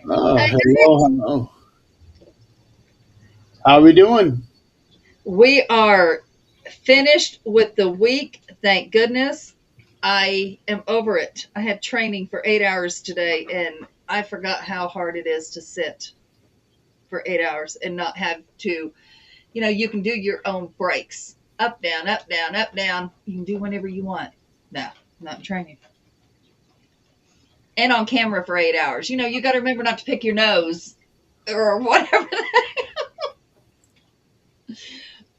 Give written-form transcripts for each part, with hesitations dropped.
Oh, hello, hello. How we doing? We are finished with the week. Thank goodness. I am over it. I had training for 8 hours today, and I forgot how hard it is to sit for 8 hours and not have to, you can do your own breaks up, down, up, down, up, down. You can do whenever you want. No, not in training. And on camera for 8 hours. You got to remember not to pick your nose or whatever.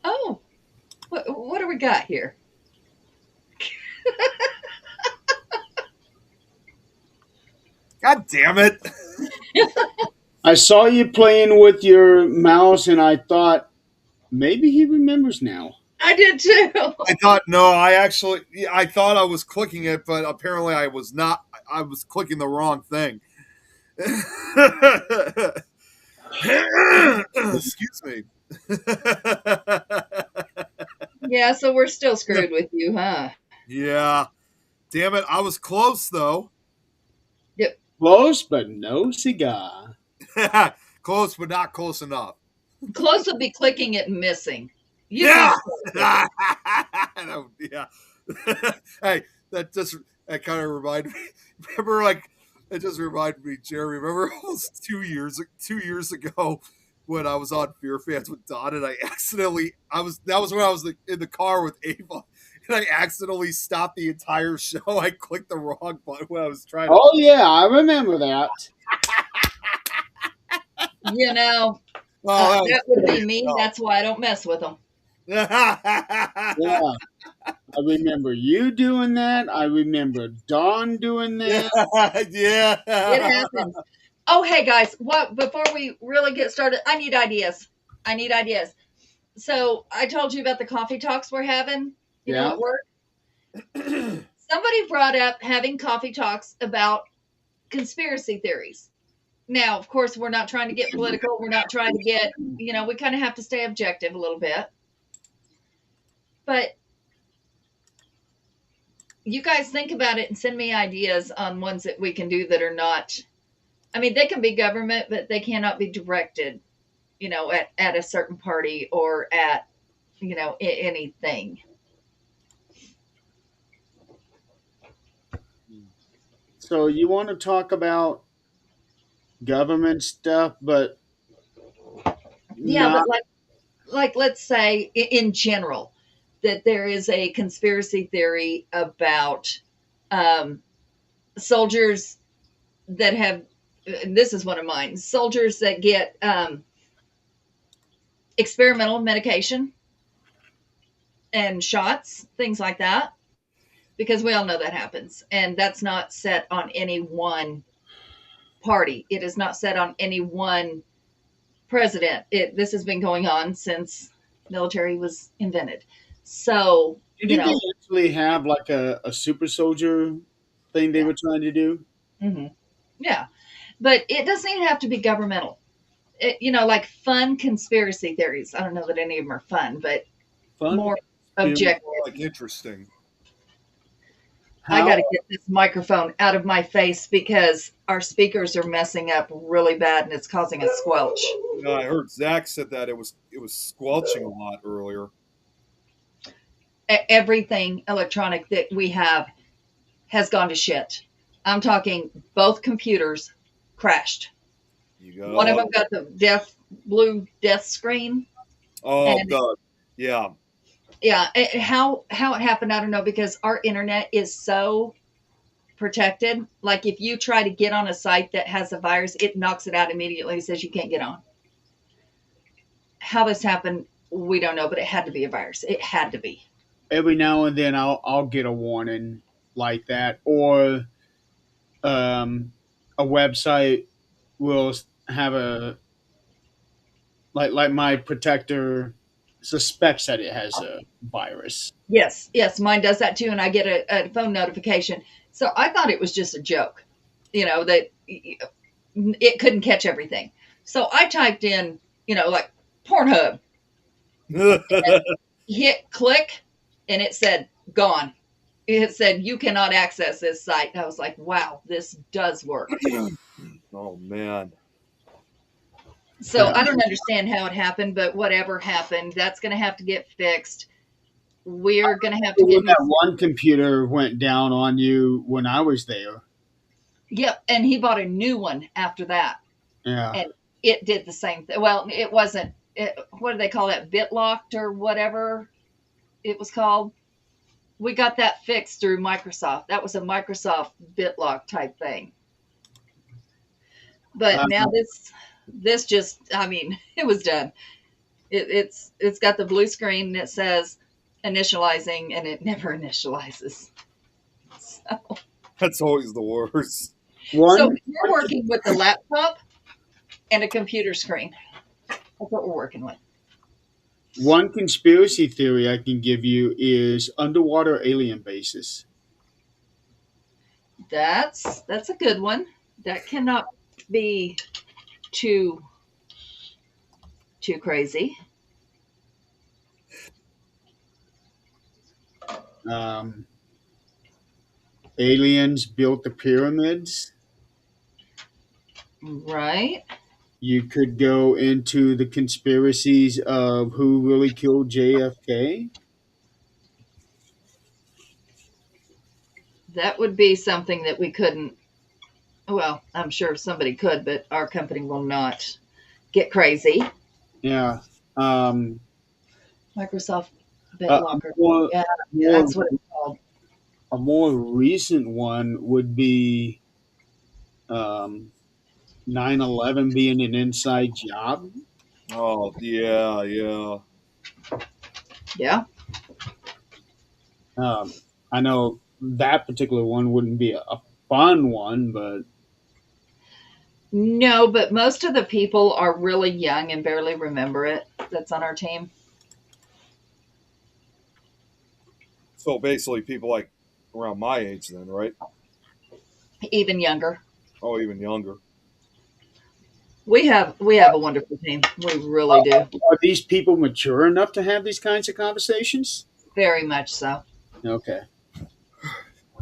Oh, what do we got here? God damn it. I saw you playing with your mouse, and I thought maybe he remembers now. I did too. I thought, no, I thought I was clicking it, but apparently I was not. I was clicking the wrong thing. Excuse me. Yeah, so we're still screwed with you, huh? Yeah. Damn it. I was close, though. Yep. Close, but no cigar. Close, but not close enough. Close will be clicking it and missing. You Yeah. can't click it. Yeah. Hey, that kind of reminded me. Remember, like, it just reminded me, Jerry. Remember almost 2 years ago when I was on Fear Fans with Don, and I accidentally I was that was when I was in the car with Ava, and I accidentally stopped the entire show. I clicked the wrong button when I was trying to. Oh yeah, I remember that. You know, Oh, that that would be was me. That's why I don't mess with them. Yeah, I remember you doing that. I remember Dawn doing that. It yeah. happens. Oh, hey guys, what before we really get started, I need ideas. I need ideas. So I told you about the coffee talks we're having, Yeah. at work. Somebody brought up having coffee talks about conspiracy theories. Now, of course, we're not trying to get political. We're not trying to get, we kind of have to stay objective a little bit. But you guys think about it and send me ideas on ones that we can do that are not, I mean, they can be government, but they cannot be directed, at a certain party or at, anything. So you want to talk about government stuff, but Yeah, but not. like let's say in general that there is a conspiracy theory about um, soldiers that have, this is one of mine, soldiers that get experimental medication and shots, things like that, because we all know that happens. And that's not set on any one party. It is not set on any one president. This has been going on since military was invented. So, Didn't they actually have like a super soldier thing they yeah. were trying to do? Hmm. Yeah. But it doesn't even have to be governmental. Like fun conspiracy theories. I don't know that any of them are fun, but Fun more conspiracy. objective. Like interesting. I How? got to get this microphone out of my face because our speakers are messing up really bad and it's causing a squelch. Yeah, I heard Zach said that it was squelching a lot earlier. Everything electronic that we have has gone to shit. I'm talking both computers crashed. You One of go. them got the blue death screen, Oh and God. Yeah. yeah, how it happened, I don't know, because our internet is so protected. Like if you try to get on a site that has a virus, it knocks it out immediately and says you can't get on. How this happened, we don't know, but it had to be a virus. It had to be. Every now and then I'll get a warning like that, or um, a website will have a like my protector suspects that it has a virus. Yes, yes, mine does that too, and I get a phone notification. So I thought it was just a joke, that it couldn't catch everything. So I typed in, like Pornhub, and hit click, and it said gone. It said you cannot access this site. And I was like, wow, this does work. Oh man. So Yeah. I don't understand how it happened, but whatever happened, that's going to have to get fixed. We're going to have to When get new. that one computer went down on you when I was there. Yep, and he bought a new one after that, Yeah. and it did the same thing. Well, it wasn't. What do they call that? BitLocked or whatever it was called. We got that fixed through Microsoft. That was a Microsoft BitLock type thing. But now this just, I mean, it was done. It's got the blue screen that says initializing, and it never initializes. So That's always the worst. One we're working with the laptop and a computer screen. That's what we're working with. one conspiracy theory I can give you is underwater alien bases. That's a good one. That cannot be too crazy. Aliens built the pyramids. Right? You could go into the conspiracies of who really killed JFK. That would be something that we couldn't. Well, I'm sure somebody could, but our company will not get crazy. Yeah. Microsoft A BitLocker. more, Yeah, more, that's what it's called. a more recent one would be um, 9/11 being an inside job. Oh yeah, yeah. Yeah. I know that particular one wouldn't be a fun one, but No, but most of the people are really young and barely remember it. That's on our team. So basically, people like around my age, then, right? Even younger. Oh, even younger. We have a wonderful team. We really do. are these people mature enough to have these kinds of conversations? Very much so. Okay.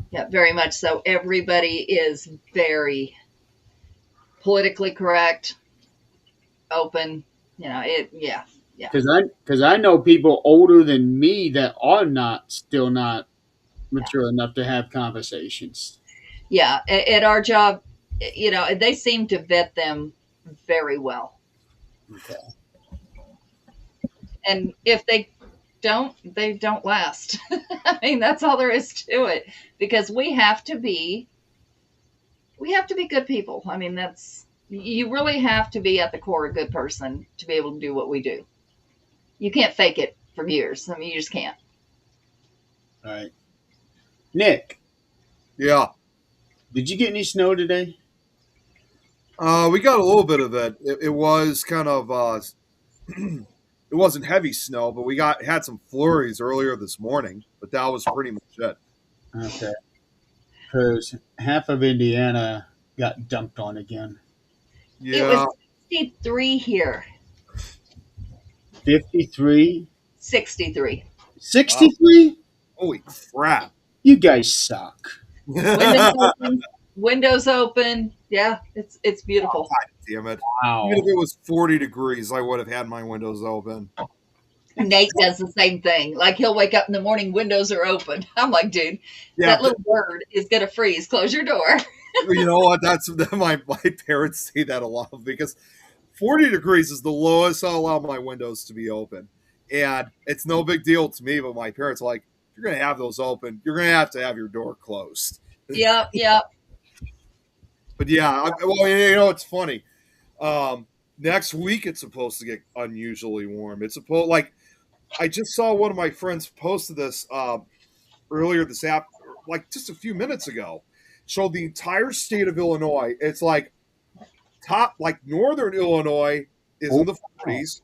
Yeah, very much so. Everybody is very politically correct, open. You know, it. Yeah, yeah, Because I know people older than me that are still not mature enough to have conversations. yeah. At our job, you know, they seem to vet them very well. Okay. And if they don't last. I mean, that's all there is to it. Because we have to be good people. I mean, you really have to be at the core a good person to be able to do what we do. You can't fake it for years. I mean, you just can't. All right. Nick, Yeah. did you get any snow today? We got a little bit of it. It was kind of it wasn't heavy snow, but we had some flurries earlier this morning. But that was pretty much it. Okay. Because half of Indiana got dumped on again. Yeah. It was 63 here. 53? 63. 63? Holy crap! You guys suck. Windows open. Windows open. Yeah, it's beautiful. Damn it! Wow. Even if it was 40 degrees, I would have had my windows open. Nate does the same thing. Like he'll wake up in the morning, windows are open. I'm like, dude, Yeah, that little bird is gonna freeze. Close your door. you know what? That's my parents say that a lot because 40 degrees is the lowest I'll allow my windows to be open, and it's no big deal to me. But my parents are like, if you're gonna have those open, you're gonna have your door closed. Yep. But yeah, well, you know, it's funny. Next week it's supposed to get unusually warm. It's supposed like I just saw one of my friends posted this earlier this app, like just a few minutes ago. Showed the entire state of Illinois. It's like northern Illinois is in the 40s.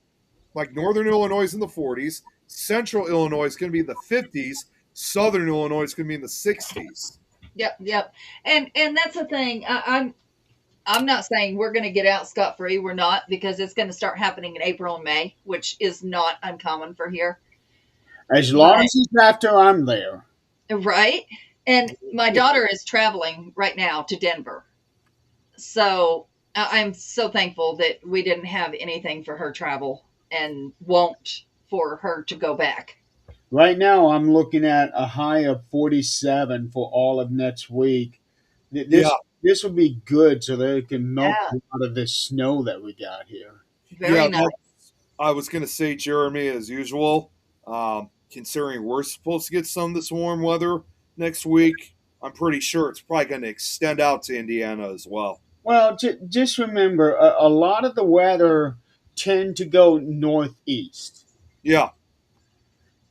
Like northern Illinois is in the 40s. Central Illinois is going to be in the 50s. Southern Illinois is going to be in the 60s. Yep. And that's the thing. I'm not saying we're going to get out scot free. We're not, because it's going to start happening in April and May, which is not uncommon for here. As long as it's after I'm there. Right. And my daughter is traveling right now to Denver. So I'm so thankful that we didn't have anything for her travel and won't for her to go back. Right now, I'm looking at a high of 47 for all of next week. Yeah, This will be good, so they can melt Yeah, a lot of this snow that we got here. very yeah. nice. I was gonna say, Jeremy, as usual. Considering we're supposed to get some of this warm weather next week, I'm pretty sure it's probably going to extend out to Indiana as well. Well, just remember, a lot of the weather tend to go northeast. Yeah,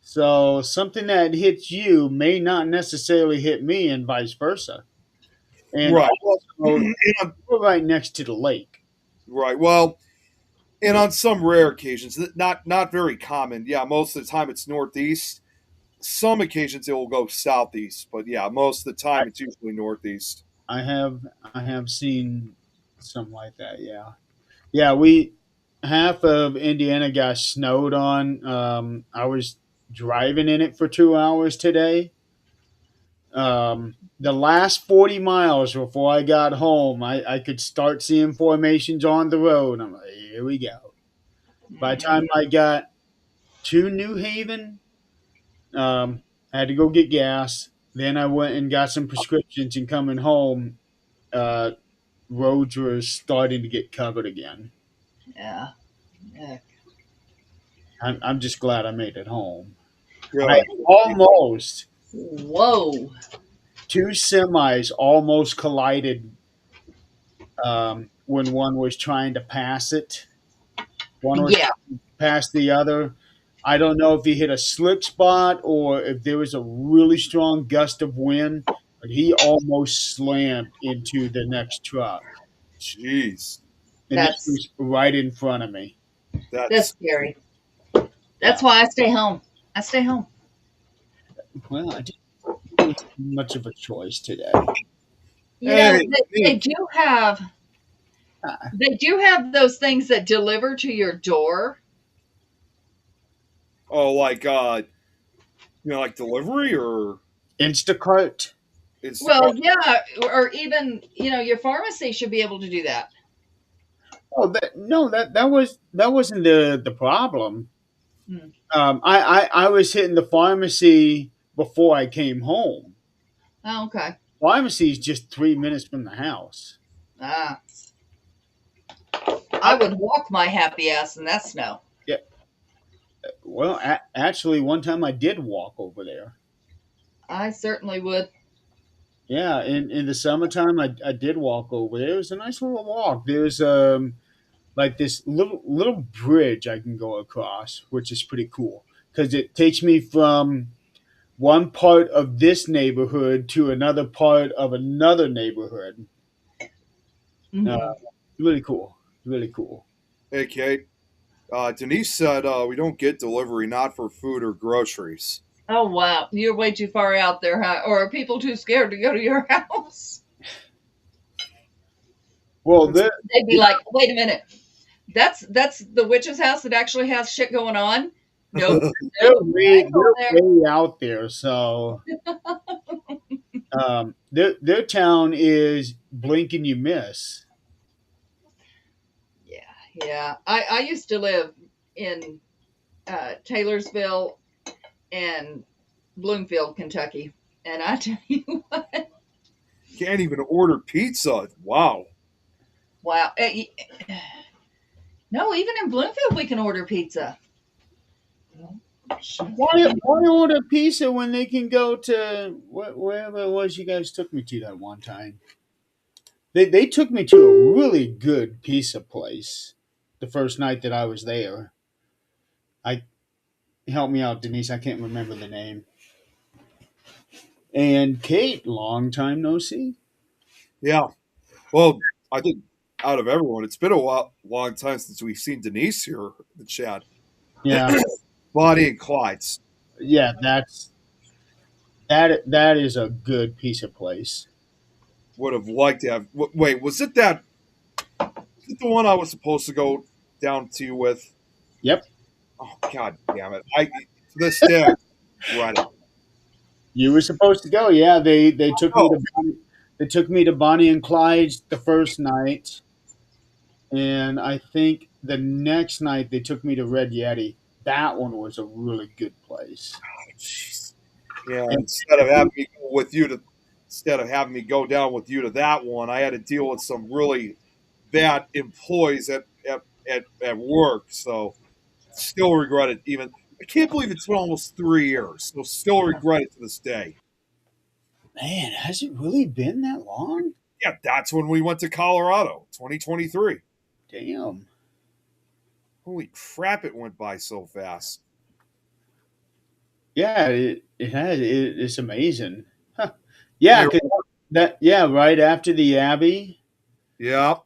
So something that hits you may not necessarily hit me, and vice versa. And right. Well, also, we're right next to the lake. right. Well, and on some rare occasions, not very common. Yeah, most of the time it's northeast. Some occasions it will go southeast, but yeah, most of the time it's usually northeast. I have seen something like that. Yeah, yeah. We half of Indiana got snowed on. I was driving in it for 2 hours today. The last 40 miles before I got home, I could start seeing formations on the road. I'm like, here we go. By the time Mhm. I got to New Haven, I had to go get gas. Then I went and got some prescriptions, and coming home, uh, roads were starting to get covered again. Yeah. Yeah. I'm just glad I made it home. I Good. almost, Whoa. two semis almost collided when one was trying to pass it. One was Yeah. past the other. I don't know if he hit a slick spot or if there was a really strong gust of wind, but he almost slammed into the next truck. Jeez, And this That's was right in front of me. that's that's scary. Yeah. That's why I stay home. I stay home. Well, I didn't really have much of a choice today. You know, hey. Ah, they do have those things that deliver to your door. Oh, like like delivery or Instacart. Well, Instacart. yeah, or even, your pharmacy should be able to do that. Oh, no, that wasn't the problem. Hmm. I was hitting the pharmacy before I came home. Oh, okay. Pharmacy is just 3 minutes from the house. Ah, I I, would walk my happy ass in that snow. yeah, well, actually, one time I did walk over there. I certainly would. Yeah, in the summertime, I did walk over there. It was a nice little walk. There's like this little bridge I can go across, which is pretty cool because it takes me from one part of this neighborhood to another part of another neighborhood. Uh, Hmm. really cool, really cool. Hey, Kate. Denise said we don't get delivery, not for food or groceries. Oh wow, you're way too far out there, huh? Or are people too scared to go to your house? Well, That's They'd be like, "Wait a minute, that's the witch's house that actually has shit going on." Nope, nope, I ain't going there. they're way out there. So their town is blink and you miss. Yeah, yeah. I used to live in Taylorsville and Bloomfield, Kentucky, and I tell you what, Can't even order pizza. Wow. wow. No, even in Bloomfield we can order pizza. Why order pizza when they can go to wherever it was you guys took me to that one time? They took me to a really good pizza place the first night that I was there. I Help me out, Denise. I can't remember the name. And Kate, long time no see. Yeah. Well, I think out of everyone, it's been a long time since we've seen Denise here in the chat. Yeah, Bonnie and Clyde's. yeah. That is a good pizza place. Would have liked to have. Wait, was it that? Was it the one I was supposed to go down to you with? Yep, Oh God damn it! I to this day, right. you were supposed to go. Yeah, they took me Oh, to they took me to Bonnie and Clyde's the first night. and I think the next night they took me to Red Yeti. That one was a really good place. Jeez. Yeah, And instead of having me go down with you to that one, I had to deal with some really bad employees at work. So still regret it. Even I can't believe it's been almost 3 years. So still regret it to this day. man, has it really been that long? Yeah, that's when we went to Colorado, 2023. Damn. Holy crap! It went by so fast. Yeah, it has. It's amazing. Huh. Yeah, You're- 'cause yeah, right after the Abbey, Yeah,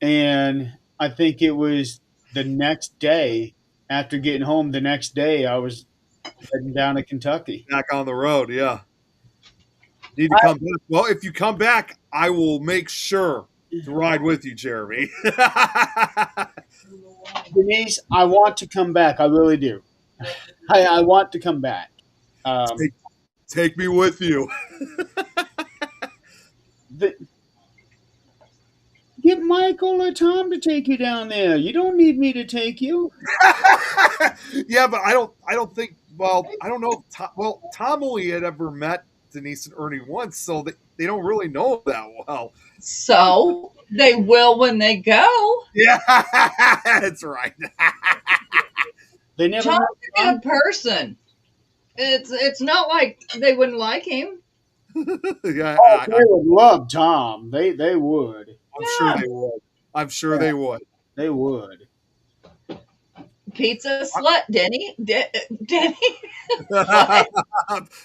and I think it was the next day after getting home. The next day, I was heading down to Kentucky. back on the road. Yeah, need to come back. Well, if you come back, I will make sure to ride with you, Jeremy. Denise, I want to come back. I really do. I want to come back. take, take me with you. The, get Michael or Tom to take you down there. You don't need me to take you. Yeah, but I don't think. Well, I don't know. If Tom only had ever met Denise and Ernie once, so they don't really know that well. So they will when they go. Yeah, that's right. They never Tom's met a Tom. good person. It's not like they wouldn't like him. Yeah, Oh, they would love Tom. They would. I'm sure they would. I'm sure they would. They would. Pizza slut, Denny. Denny.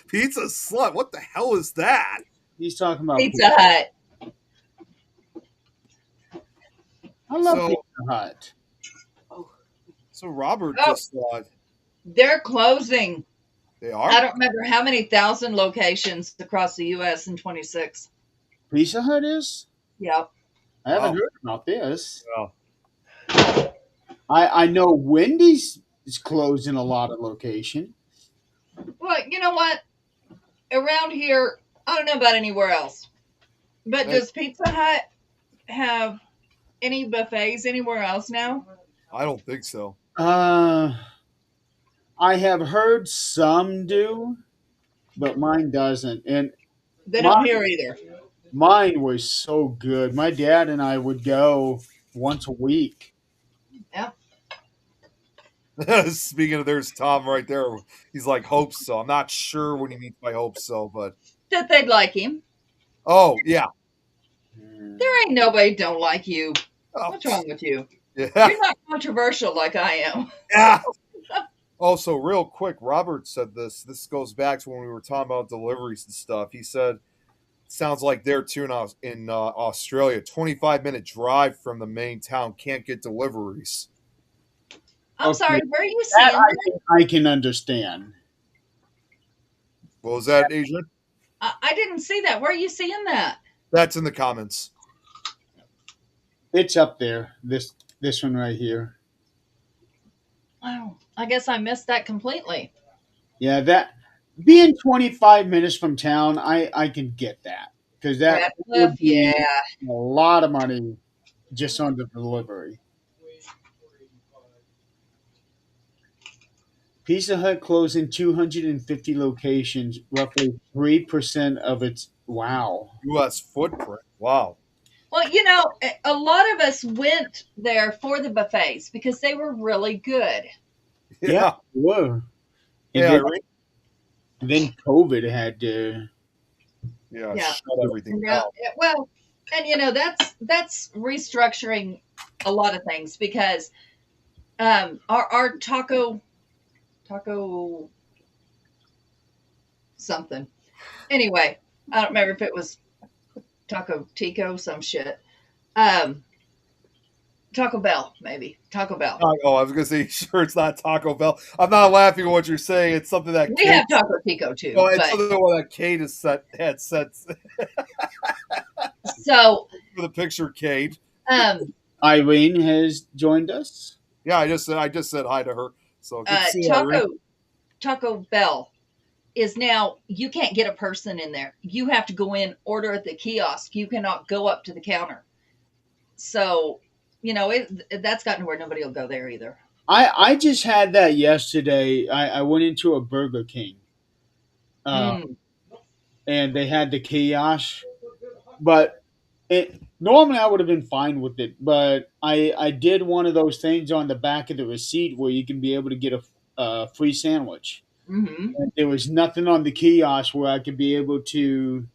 Pizza slut. What the hell is that? He's talking about Pizza Hut. I love So- Pizza Hut. So Robert Oh. just They're closing. they are. I don't remember how many thousand locations across the U.S. in 26. Pizza Hut is? Yep. I haven't Wow. heard about this. Well, I know Wendy's is closing a lot of location. Well, you know what? Around here, I don't know about anywhere else, but Hey. does Pizza Hut have any buffets anywhere else now? I don't think so. I have heard some do, but mine doesn't. And They don't Mine- here either. mine was so good. My dad and I would go once a week. Speaking of, there's Tom right there. He's like, hope so. I'm not sure what he means by hope so, but That they'd like him. oh yeah. There ain't nobody don't like you. Oh, What's wrong with you? yeah. You're not controversial like I am. Yeah. Also, real quick, Robert said this. This goes back to when we were talking about deliveries and stuff. He said, sounds like there too in Australia, 25-minute drive from the main town, can't get deliveries. I'm Okay. sorry, where are you That seeing that? I can understand. What was that, Adrian? I didn't see that. Where are you seeing that? That's in the comments. It's up there. This one right here. Wow. I guess I missed that completely. Yeah, that being 25 minutes from town, I can get that because that would be Yeah. a lot of money just on the delivery. Pizza Hut closing 250 locations, roughly 3% of its. Wow. U.S. footprint. Wow. Well, you know, a lot of us went there for the buffets because they were really good. Yeah. Whoa. Yeah. And then COVID had to. Yeah. Yeah. Shut everything Yeah, down. well, and you know that's restructuring a lot of things because our taco something. Anyway, I don't remember if it was Taco Tico, some shit. Taco Bell, maybe. Taco Bell. Oh, I was gonna say, sure, it's not Taco Bell. I'm not laughing at what you're saying. It's something that We have Taco Tico too. No, it's but, something that Kate had set so for the picture, Kate. Irene has joined us. Yeah, I just said hi to her. So good to see you, Irene. Taco Bell is now, you can't get a person in there. You have to go in, order at the kiosk. You cannot go up to the counter. So that's gotten to where nobody will go there either. I just had that yesterday. I went into a Burger King, uh, Mm, and they had the kiosk, but normally I would have been fine with it. But I did one of those things on the back of the receipt where you can be able to get a free sandwich. hmm And there was nothing on the kiosk where I could be able to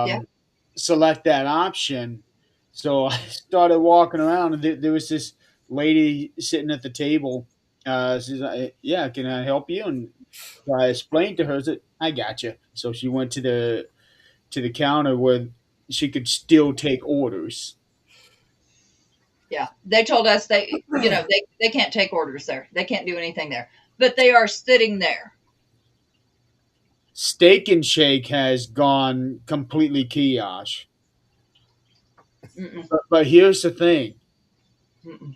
Yeah. um, select that option. So I started walking around, and there was this lady sitting at the table. She's like, "Yeah, can I help you?" And so I explained to her that I got you. So she went to the counter where she could still take orders. Yeah. They told us they can't take orders there. They can't do anything there. But they are sitting there. Steak and Shake has gone completely kiosk. Mm-mm, But here's the thing: mm-mm.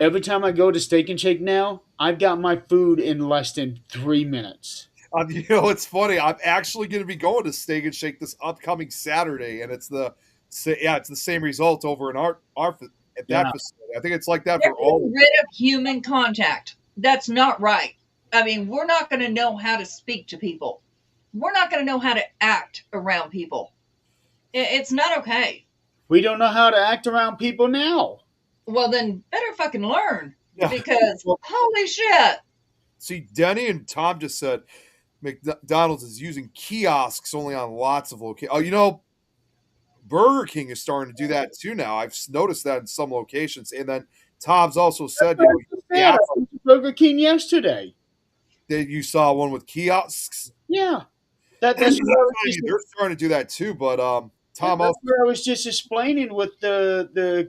every time I go to Steak and Shake now, I've got my food in less than 3 minutes. It's funny. I'm actually going to be going to Steak and Shake this upcoming Saturday, and it's the same result over in our at that Yeah, facility. I think it's like that They're for all. getting rid of human contact. That's not right. I mean, we're not going to know how to speak to people. We're not going to know how to act around people. It's not okay. we don't know how to act around people now. Well, then better fucking learn Yeah. because Well, holy shit. See, Denny and Tom just said McDonald's is using kiosks only on lots of locations. Oh, Burger King is starting to do that too now. I've noticed that in some locations. And then Tom's also said, like I the said, I app went to Burger King yesterday. that you saw one with kiosks. Yeah, That's that's what I was what I just mean. They're starting to do that too. But yeah, Tom that's also, what I was just explaining with the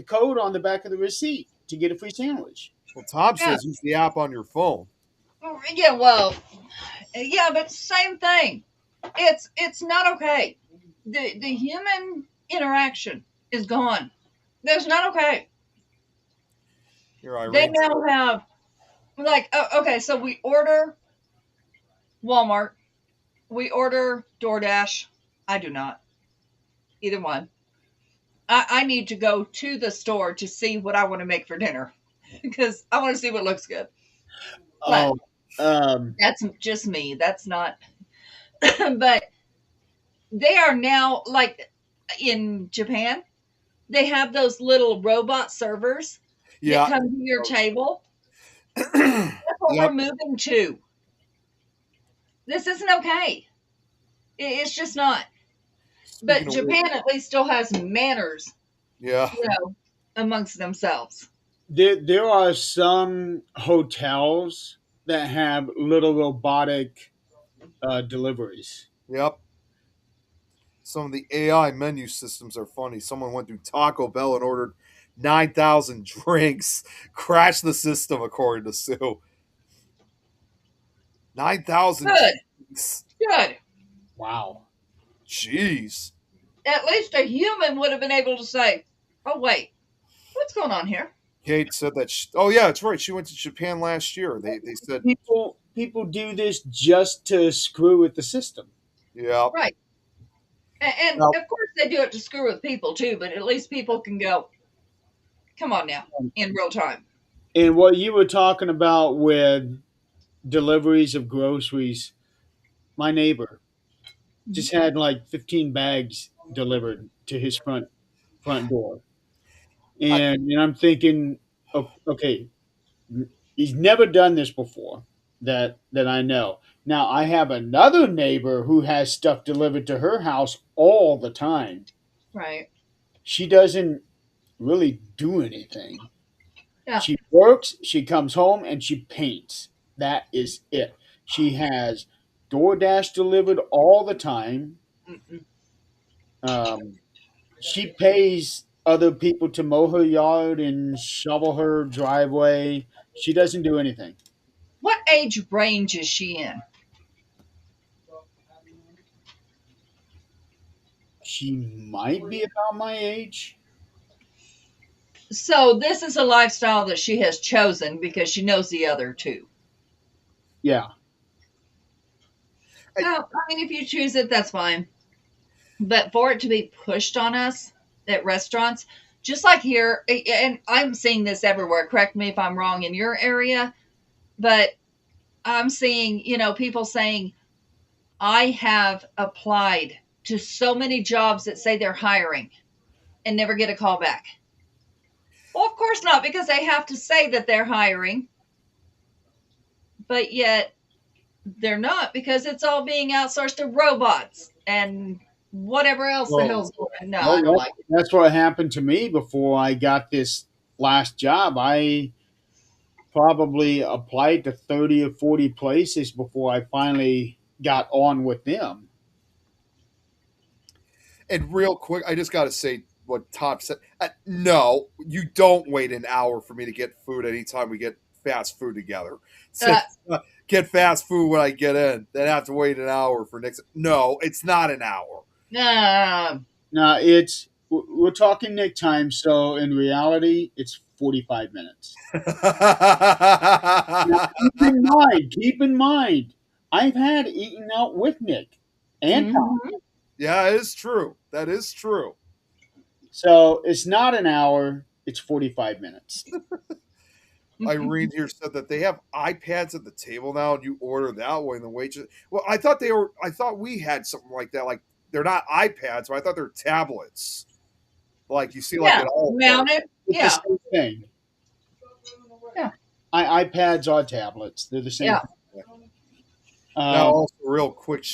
code on the back of the receipt to get a free sandwich. well, Tom Yeah. says use the app on your phone. Yeah, well, yeah, but same thing. It's not okay. The human interaction is gone. That's not okay. Here, They Irene. now have okay, so we order Walmart, we order DoorDash. I do not either one. I need to go to the store to see what I want to make for dinner because I want to see what looks good. But Oh, um, that's just me. That's not. But they are now like in Japan. They have those little robot servers that Yeah. come to your table. That's what we're Yep. moving to. This isn't okay. It's just not. But Speaking of which, Japan at least still has manners, yeah, you know, amongst themselves. there are some hotels that have little robotic deliveries. yep. Some of the AI menu systems are funny. Someone went through Taco Bell and ordered 9,000 drinks, crashed the system, according to Sue. 9,000 Good, drinks. good. Wow. Jeez. At least a human would have been able to say, "Oh wait, what's going on here?" Kate said that. Oh yeah, that's right. She went to Japan last year. They said, People do this just to screw with the system. yeah. Right. And Now, of course they do it to screw with people too, but at least people can go, "Come on now," in real time. And what you were talking about with deliveries of groceries, my neighbor just had like 15 bags delivered to his front door. I, And I'm thinking, okay, he's never done this before that I know. Now I have another neighbor who has stuff delivered to her house all the time. Right. She doesn't really do anything. Yeah. She works, she comes home, and she paints. That is it. She has DoorDash delivered all the time. Mm-mm. Um, she pays other people to mow her yard and shovel her driveway. She doesn't do anything. What age range is she in? She might be about my age. So this is a lifestyle that she has chosen because she knows the other two. Yeah. So, I mean, if you choose it, that's fine. But for it to be pushed on us, at restaurants, just like here, and I'm seeing this everywhere. Correct me if I'm wrong in your area, but I'm seeing, people saying, I have applied to so many jobs that say they're hiring and never get a call back. Well, of course not, because they have to say that they're hiring, but yet they're not, because it's all being outsourced to robots and whatever else the hell's going on. No, I don't like it. That's what happened to me before I got this last job. I probably applied to 30 or 40 places before I finally got on with them. And real quick, I just got to say what Tom said. No, you don't wait an hour for me to get food anytime we get fast food together. So, get fast food when I get in, then have to wait an hour for next. No, it's not an hour. No, we're talking Nick time, so in reality, it's 45 minutes. Now, keep in mind, I've had eaten out with Nick and Tom. Yeah, it is true. That is true. So it's not an hour, it's 45 minutes. Irene here said that they have iPads at the table now, and you order that way, and the waitress. Well, I thought we had something like that. Like they're not iPads, but I thought they're tablets. Like you see, like yeah, mounted. It's the same thing. Yeah, iPads are tablets. They're the same. Yeah. Thing. Now, also, real quick.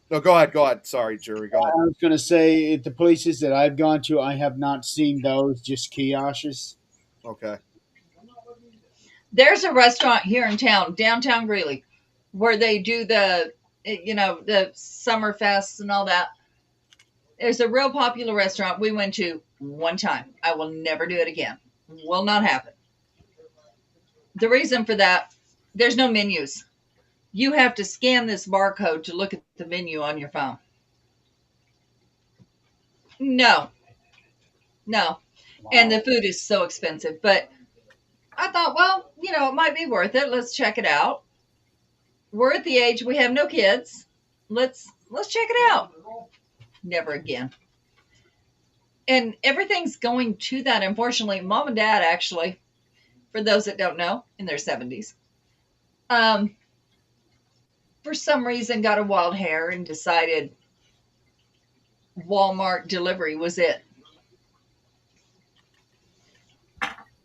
No, go ahead. Sorry, Jerry. Go ahead. I was going to say, at the places that I've gone to, I have not seen those, just kiosks. Okay. There's a restaurant here in town, downtown Greeley, where they do the summer fests and all that. There's a real popular restaurant we went to one time. I will never do it again. Will not happen. The reason for that, there's no menus. You have to scan this barcode to look at the menu on your phone. No. Wow. And the food is so expensive. But I thought, well, it might be worth it. Let's check it out. We're at the age, we have no kids. Let's check it out. Never again. And everything's going to that. Unfortunately, Mom and Dad, actually, for those that don't know, in their 70s, for some reason got a wild hair and decided Walmart delivery was it.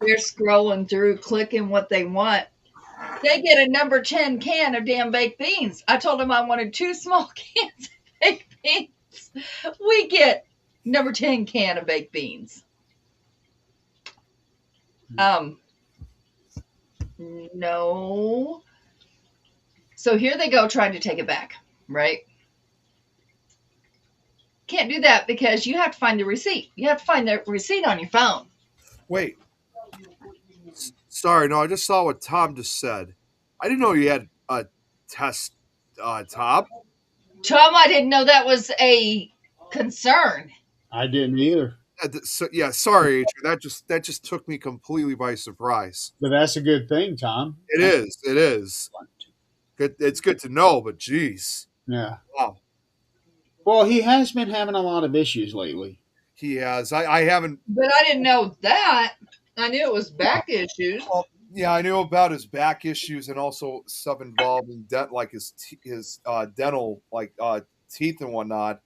They're scrolling through, clicking what they want. They get a number 10 can of damn baked beans. I told them I wanted 2 small cans of baked beans. We get number 10 can of baked beans. No. So here they go trying to take it back, right? Can't do that because you have to find the receipt. You have to find the receipt on your phone. Wait. Sorry, no, I just saw what Tom just said. I didn't know you had a test, Tom. Tom, I didn't know that was a concern. I didn't either. Sorry, Adrian. That just took me completely by surprise. But that's a good thing, Tom. It is. Good. It's good to know, but geez. Yeah. Wow. Well, he has been having a lot of issues lately. He has. I haven't. But I didn't know that. I knew it was back issues. Well, yeah, I knew about his back issues and also stuff involving like his dental, like teeth and whatnot.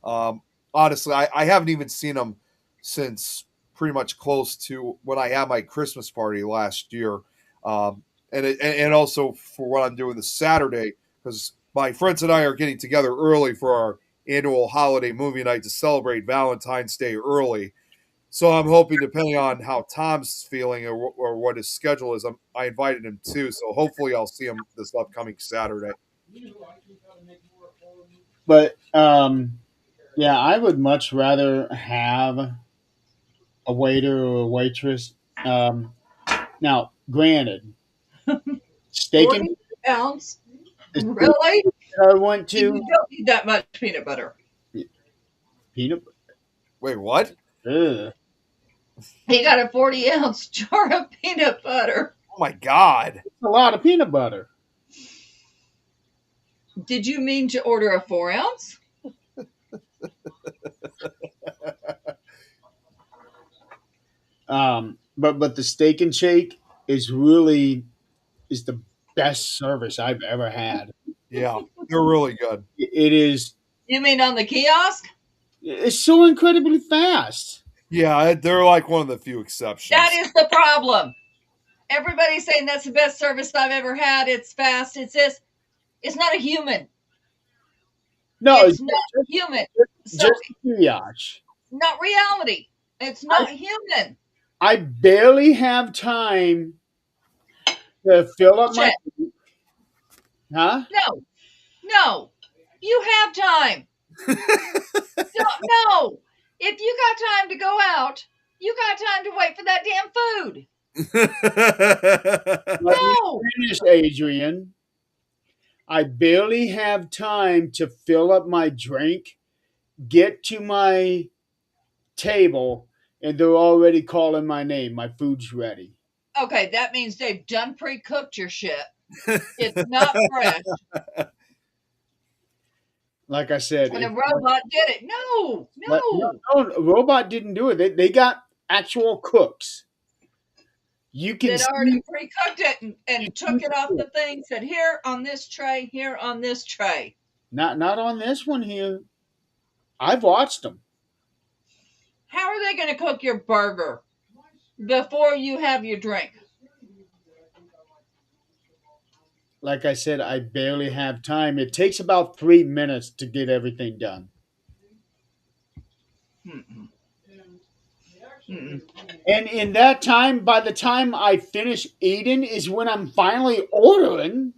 Honestly, I haven't even seen him since pretty much close to when I had my Christmas party last year. And also for what I'm doing this Saturday, because my friends and I are getting together early for our annual holiday movie night to celebrate Valentine's Day early. So I'm hoping, depending on how Tom's feeling or what his schedule is, I invited him too. So hopefully I'll see him this upcoming Saturday. But yeah, I would much rather have a waiter or a waitress. Now, granted, steak 40 and pounds? Really? I went to. You don't need that much peanut butter. Peanut butter? Wait, what? Ugh. He got a 40-ounce jar of peanut butter. Oh, my God. That's a lot of peanut butter. Did you mean to order a 4-ounce? But the Steak and Shake is the best service I've ever had. Yeah, they're really good. It is. You mean on the kiosk? It's so incredibly fast. Yeah, they're like one of the few exceptions. That is the problem. Everybody's saying that's the best service I've ever had. It's fast. It's this. It's not a human. No, It's not human. So just triage. not reality. It's not human. I barely have time to fill up my. Check. Huh? No. You have time. No. If you got time to go out, you got time to wait for that damn food. Let me No. finish, Adrian. I barely have time to fill up my drink, get to my table, and they're already calling my name. My food's ready. Okay, that means they've done pre-cooked your shit. It's not fresh. Like I said, And a robot did it. No. no, robot didn't do it. They got actual cooks. You can That already see, pre-cooked it and took it off the thing, said, here on this tray, here on this tray. not on this one here. I've watched them. How are they going to cook your burger before you have your drink? Like I said, I barely have time. It takes about 3 minutes to get everything done. Mm-mm. Mm-mm. And in that time, by the time I finish eating, is when I'm finally ordering.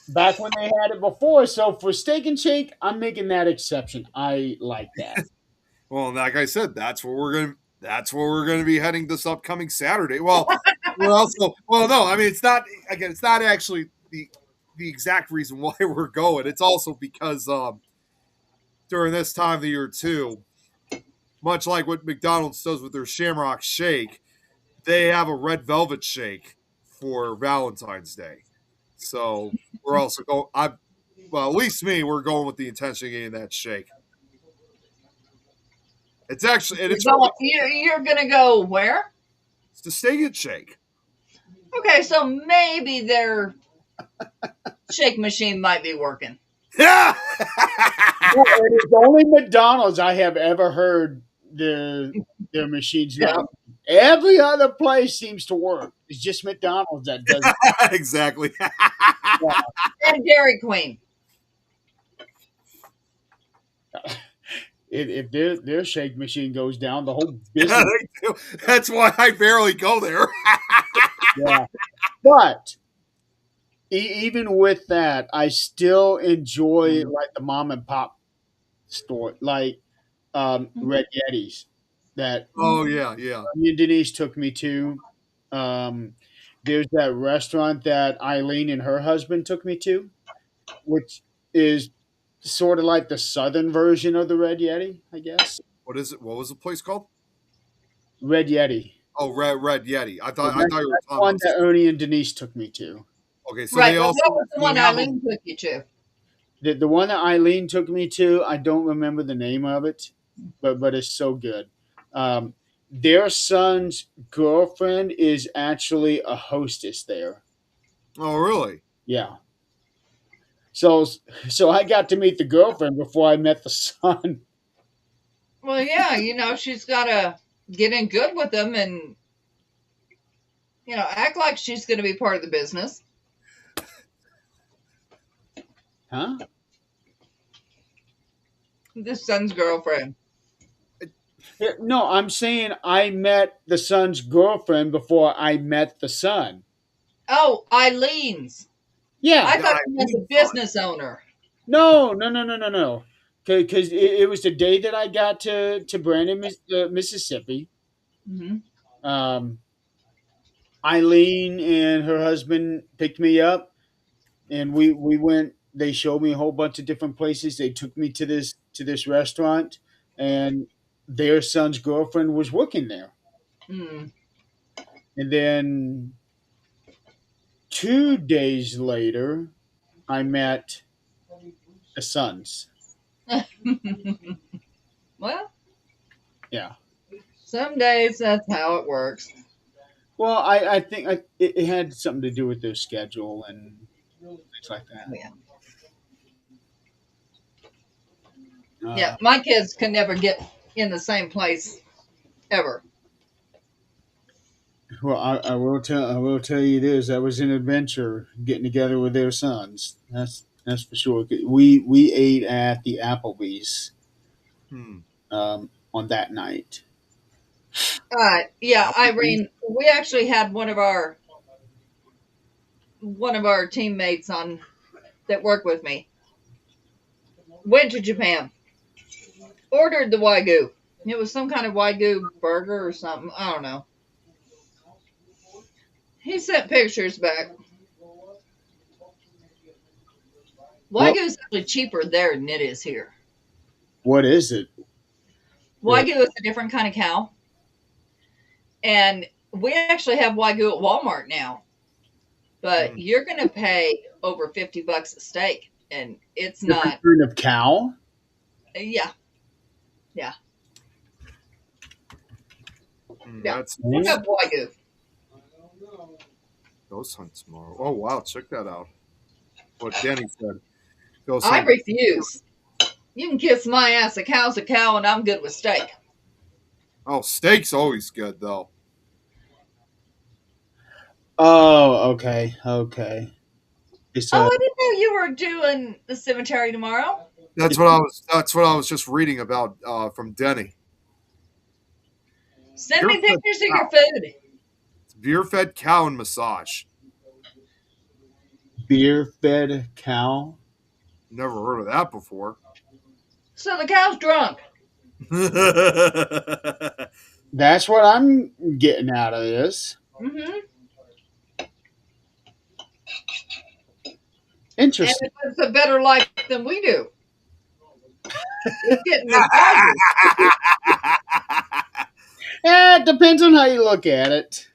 Back when they had it before. So for Steak and Shake, I'm making that exception. I like that. Well, like I said, that's where we're gonna be heading this upcoming Saturday. Well, we're also no, I mean it's not actually the exact reason why we're going. It's also because during this time of the year too, much like what McDonald's does with their Shamrock Shake, they have a red velvet shake for Valentine's Day. So we're also going. Well, at least me, we're going with the intention of getting that shake. It's actually, and it's You're going to go where? It's the Steak and Shake. Okay, so maybe their shake machine might be working. Yeah. Well, it is only McDonald's I have ever heard their machines not. Every other place seems to work. It's just McDonald's that does it. Exactly. Yeah. And Dairy Queen. If their shake machine goes down, the whole business. Yeah, that's why I barely go there. Yeah. But even with that, I still enjoy like the mom and pop store, like Red Yetis. That Oh yeah. me and Denise took me to. There's that restaurant that Eileen and her husband took me to, which is sort of like the southern version of the Red Yeti, I guess. What is it? What was the place called? Red Yeti. Oh, Red Yeti. I thought That's you were talking one about. that Ernie and Denise took me to. Okay, so Right, they but also what was the one they have Eileen took you to? The one that Eileen took me to, I don't remember the name of it, but it's so good. Their son's girlfriend is actually a hostess there. Oh, really? Yeah. So I got to meet the girlfriend before I met the son. Well, yeah, she's got to get in good with them and, act like she's going to be part of the business. Huh? The son's girlfriend. No, I'm saying I met the son's girlfriend before I met the son. Oh, Eileen's. Yeah. I thought you meant the business owner. No. Because it was the day that I got to Brandon, Mississippi. Mm-hmm. Eileen and her husband picked me up, and we went. They showed me a whole bunch of different places. They took me to this restaurant, and their son's girlfriend was working there. Mm. And then 2 days later, I met the sons. Well, Yeah. Some days that's how it works. Well, I think it had something to do with their schedule and things like that. Yeah. Yeah, Uh, my kids can never get in the same place ever. well, I will tell you this. That was an adventure getting together with their sons. That's for sure. We ate at the Applebee's Hmm. On that night. Yeah, Applebee's? Irene, we actually had one of our teammates on that worked with me went to Japan, ordered the wagyu. It was some kind of wagyu burger or something. I don't know. He sent pictures back. What Wagyu is actually cheaper there than it is here. what is it? Wagyu is a different kind of cow, and we actually have wagyu at Walmart now. But Hmm. you're going to pay over $50 a steak, and it's Different not. kind of cow? Yeah, yeah, yeah. That's Look Eh? up wagyu. ghost hunt tomorrow. Oh wow, check that out. What Denny said. Ghost I hunt. refuse. You can kiss my ass. A cow's a cow, and I'm good with steak. Oh, steak's always good though. Oh, okay, okay. It's Oh, a I didn't know you were doing the cemetery tomorrow. That's what I was. That's what I was just reading about from Denny. Send Beer me fed pictures of your cow. food. Beer fed cow and massage. beer fed cow. Never heard of that before. So the cow's drunk. That's what I'm getting out of this. Mm-hmm. And Interesting. it lives a better life than we do. It's getting massages. Yeah, it depends on how you look at it.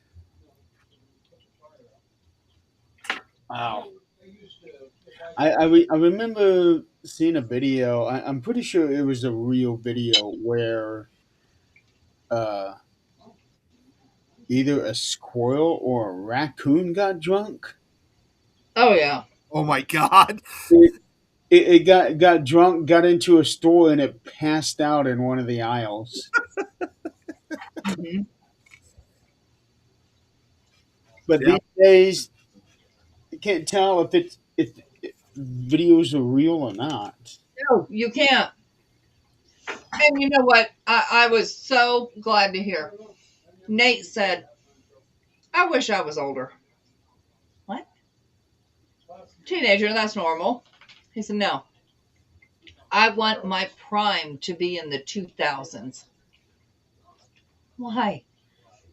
Wow. I remember seeing a video. I'm pretty sure it was a real video where uh, either a squirrel or a raccoon got drunk. Oh yeah. Oh my god. It, it got drunk, got into a store, and it passed out in one of the aisles. Mm-hmm. But Yeah. these days, you can't tell if videos are real or not. No, you can't. And you know what? I was so glad to hear. Nate said, I wish I was older. What? Teenager, that's normal. He said, no. I want my prime to be in the 2000s. Why?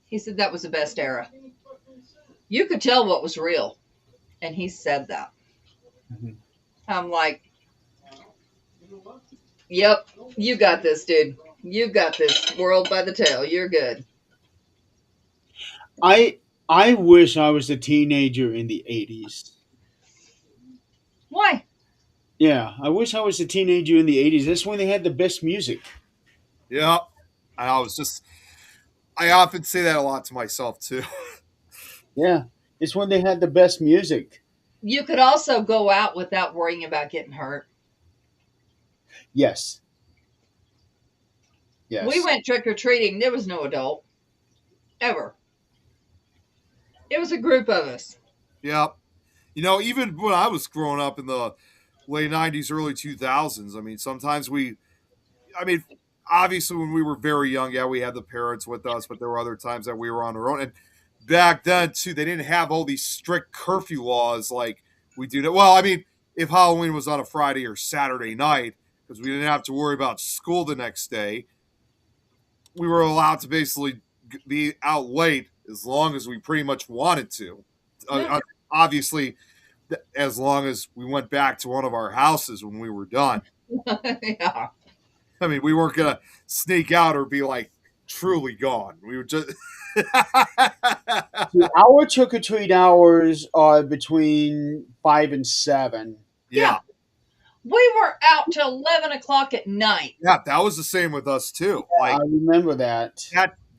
He said that was the best era. You could tell what was real. And he said that. Mhm. I'm like, yep, you got this, dude. You got this world by the tail. You're good. I wish I was a teenager in the '80s. Why? Yeah, I wish I was a teenager in the '80s. That's when they had the best music. Yeah. I was just. I often say that a lot to myself too. Yeah, it's when they had the best music. You could also go out without worrying about getting hurt. Yes, We yes. went trick or treating. There was no adult ever. It was a group of us. Yeah. Even when I was growing up in the late '90s, early 2000s, I mean, sometimes I mean, obviously when we were very young, yeah, we had the parents with us, but there were other times that we were on our own. And back then, too, they didn't have all these strict curfew laws like we do now. Well, I mean, if Halloween was on a Friday or Saturday night, because we didn't have to worry about school the next day, we were allowed to basically be out late as long as we pretty much wanted to. Yeah. Obviously, as long as we went back to one of our houses when we were done. Yeah. I mean, we weren't gonna sneak out or be like truly gone. We were just See, our trick or treat hours are between 5 and 7. yeah. We were out till 11 o'clock at night. Yeah, that was the same with us too. I Like remember that.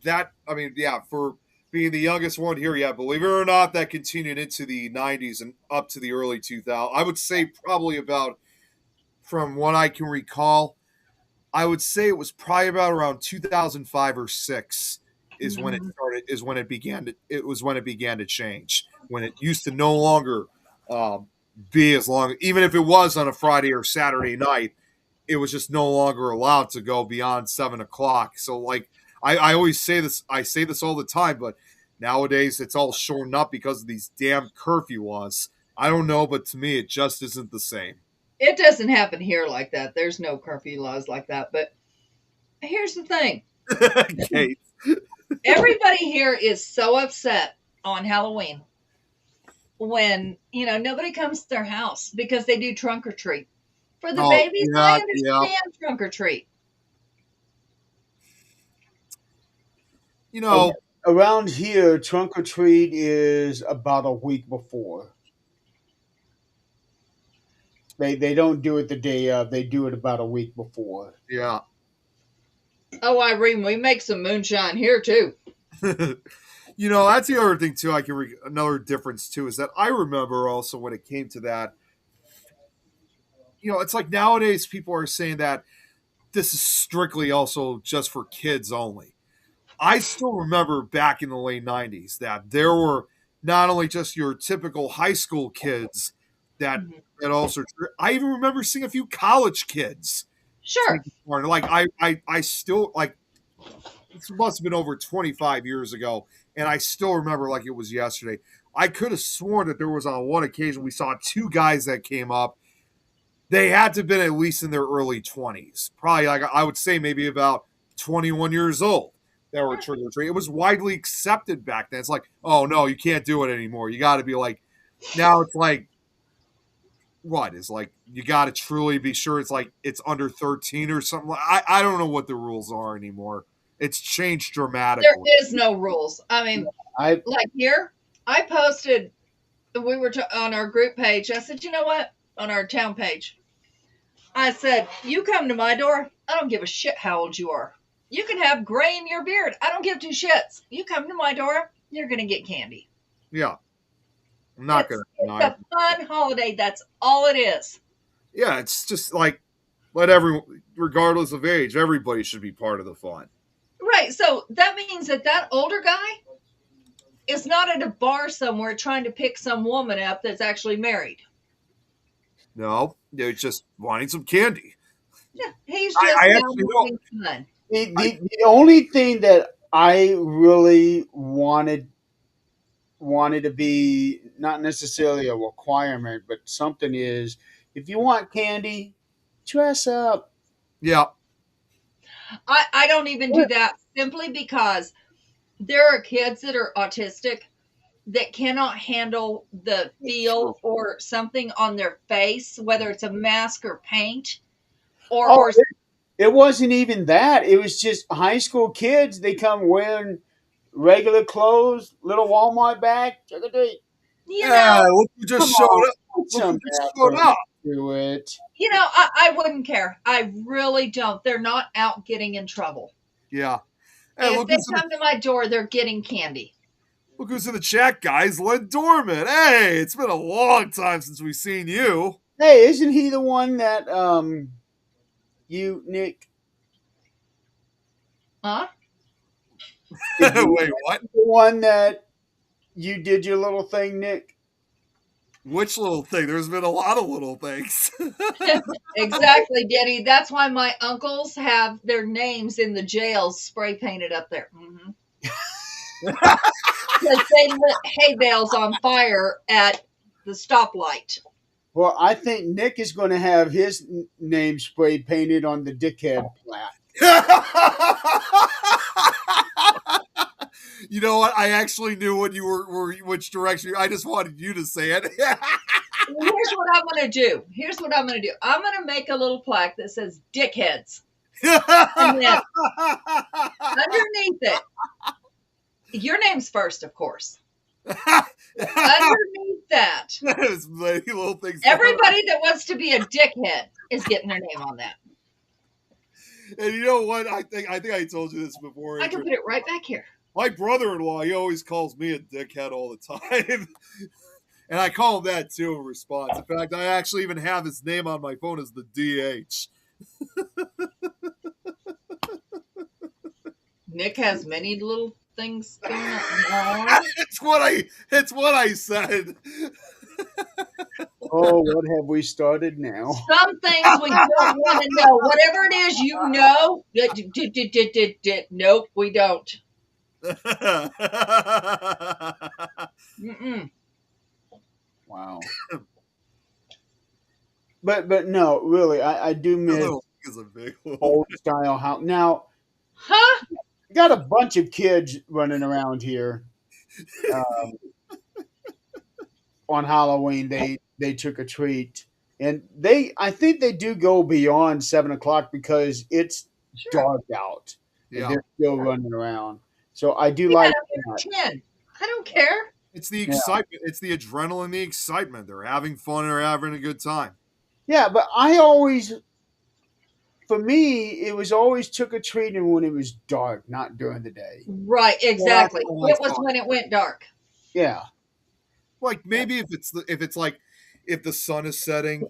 I mean, yeah, for being the youngest one here, yeah, believe it or not, that continued into the 90s and up to the early 2000s. I would say probably about, from what I can recall, I would say it was probably about around 2005 or 6 is when it Mhm. started, is when it began to, it was when it began to change, when it used to no longer um, be as long, even if it was on a Friday or Saturday night, it was just no longer allowed to go beyond 7 o'clock. So like I always say this, I say this all the time, but nowadays it's all shortened up because of these damn curfew laws. I don't know, but to me it just isn't the same. It doesn't happen here like that. There's no curfew laws like that. But here's the thing: Okay. everybody here is so upset on Halloween when nobody comes to their house because they do trunk or treat. For the Oh babies, I yeah, yeah. understand trunk or treat. You know, Around here, trunk or treat is about a week before. They don't do it the day of. They do it about a week before. yeah. Oh, Irene, we make some moonshine here too. You know, that's the other thing too. Another difference too is that I remember also when it came to that. You know, it's like nowadays people are saying that this is strictly also just for kids only. I still remember back in the late 90s that there were not only just your typical high school kids that Mhm. that also, I even remember seeing a few college kids Sure. taking part. Like I still, like, this must have been over 25 years ago, and I still remember like it was yesterday. I could have sworn that there was on one occasion we saw two guys that came up. They had to have been at least in their early 20s, probably, like, I would say maybe about 21 years old, that were trick or treat. It was widely accepted back then. It's like, oh no, you can't do it anymore. You got to be like, now it's like, what is like, you got to truly be sure it's like it's under 13 or something. I don't know what the rules are anymore. It's changed There dramatically. is no rules. I mean, I like here, I posted, we were on our group page. I said, you know what? On our town page, I said, you come to my door, I don't give a shit how old you are. You can have gray in your beard. I don't give two shits. You come to my door, you're going to get candy. Yeah, I'm not It's, going to it's deny a it. fun holiday. That's all it is. Yeah, it's just like, let everyone, regardless of age, everybody should be part of the fun. Right. So that means that older guy is not at a bar somewhere trying to pick some woman up that's actually married. No, they're just wanting some candy. Yeah, he's just I now actually don't. having fun. the only thing that I really wanted to be not necessarily a requirement, but something is if you want candy, dress up. Yeah, I don't even do that simply because there are kids that are autistic that cannot handle the true. feel or something on their face, whether it's a mask or paint or Oh, or it wasn't even that. It was just high school kids. They come wearing regular clothes, little Walmart bag. Trick or treat. you Yeah, know, look who just Come showed on, up. put Look who some just showed effort up. into it. I wouldn't care. I really don't. They're not out getting in trouble. Yeah. Hey, If they come to my door, they're getting candy. look who's in the chat, guys. Len Dorman. Hey, it's been a long time since we've seen you. Hey, isn't he the one that you Nick? Huh? Is he Wait, what? the one that you did your little thing, Nick? Which little thing? There's been a lot of little things. Exactly, Daddy. That's why my uncles have their names in the jails spray painted up there. Mm-hmm. Because they lit hay bales on fire at the stoplight. Well, I think Nick is going to have his name spray painted on the dickhead plaque. You know what? I actually knew what you were which direction. I just wanted you to say it. Well, here's what I'm going to do. Here's what I'm going to do. I'm going to make a little plaque that says dickheads. And then underneath it, your name's first, of course. Underneath that, There's many little things. everybody that wants to be a dickhead is getting their name on that. And you know what? I think I told you this before. I can put it right back here. My brother-in-law, he always calls me a dickhead all the time. And I call him that too in response. In fact, I actually even have his name on my phone as the DH. Nick has many little things going on. It's what I said. Oh, what have we started now? Some things we don't want to know. Whatever it is, you know. Nope, we don't. Mm-mm. Wow. But no, really, I do miss is a big one. old style house. Now, Huh? got a bunch of kids running around here. On Halloween, they trick or treat, and I think they do go beyond 7 o'clock because it's Sure. dark out, and Yeah. they're still running around. So I do We like got up that. here at 10. I don't care. It's the excitement. It's the adrenaline, the excitement. They're having fun. They're having a good time. Yeah, but for me, it was always trick or treating when it was dark, not during the day. Right, exactly. Well, that's It was when it went dark. Yeah. Like maybe if it's like if the sun is setting,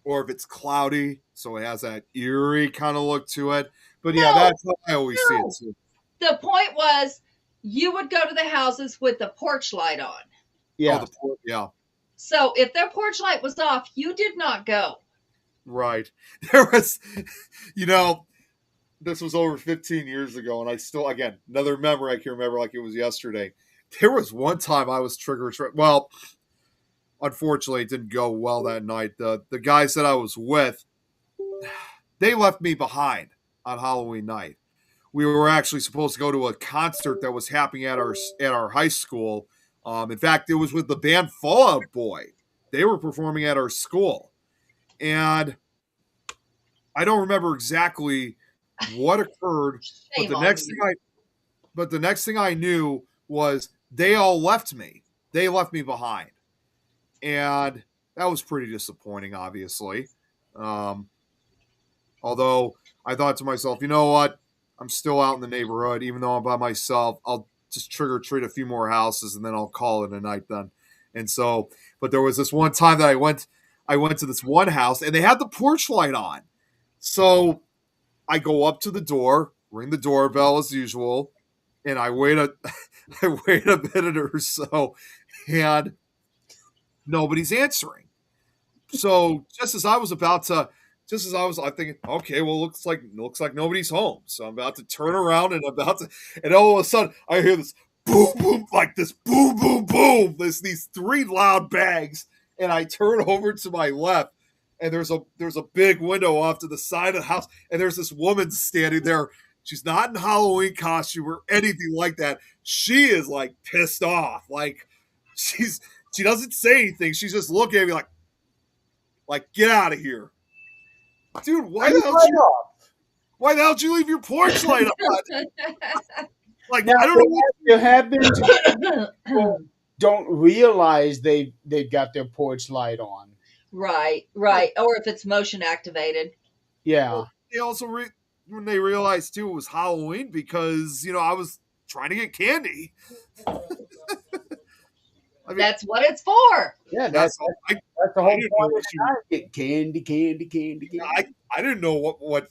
or if it's cloudy, so it has that eerie kind of look to it. But yeah, No, that's how I always see no. it too. The point was you would go to the houses with the porch light on. Yeah. Yeah. So if their porch light was off, you did not go. Right. There was, this was over 15 years ago, and I still, again, another memory I can remember like it was yesterday. There was one time I was trick-or-treating. Well, unfortunately, it didn't go well that night. The guys that I was with, they left me behind on Halloween night. We were actually supposed to go to a concert that was happening at our high school. In fact, it was with the band Fall Out Boy. They were performing at our school. And I don't remember exactly what occurred, but the next thing I knew was they all left me. They left me behind. And that was pretty disappointing, obviously. Although I thought to myself, you know what? I'm still out in the neighborhood, even though I'm by myself. I'll just trick or treat a few more houses, and then I'll call it a night then. And so, but there was this one time that I went to this one house, and they had the porch light on. So I go up to the door, ring the doorbell as usual, and I wait a minute or so, and nobody's answering. So just as I was thinking, okay, well, looks like nobody's home. So I'm about to turn around and all of a sudden I hear this boom, boom, like this boom, boom, boom. There's these three loud bangs, and I turn over to my left, and there's a big window off to the side of the house, and there's this woman standing there. She's not in Halloween costume or anything like that. She is like pissed off. Like she doesn't say anything. She's just looking at me like get out of here. Dude, why the hell did you leave your porch light on? Like, now, I don't know. There have been people don't realize they got their porch light on. Right. Or if it's motion activated. Yeah. They also, when they realized, too, it was Halloween because, I was trying to get candy. I mean, that's what it's for. Yeah, that's the whole point. Get candy. I didn't know what.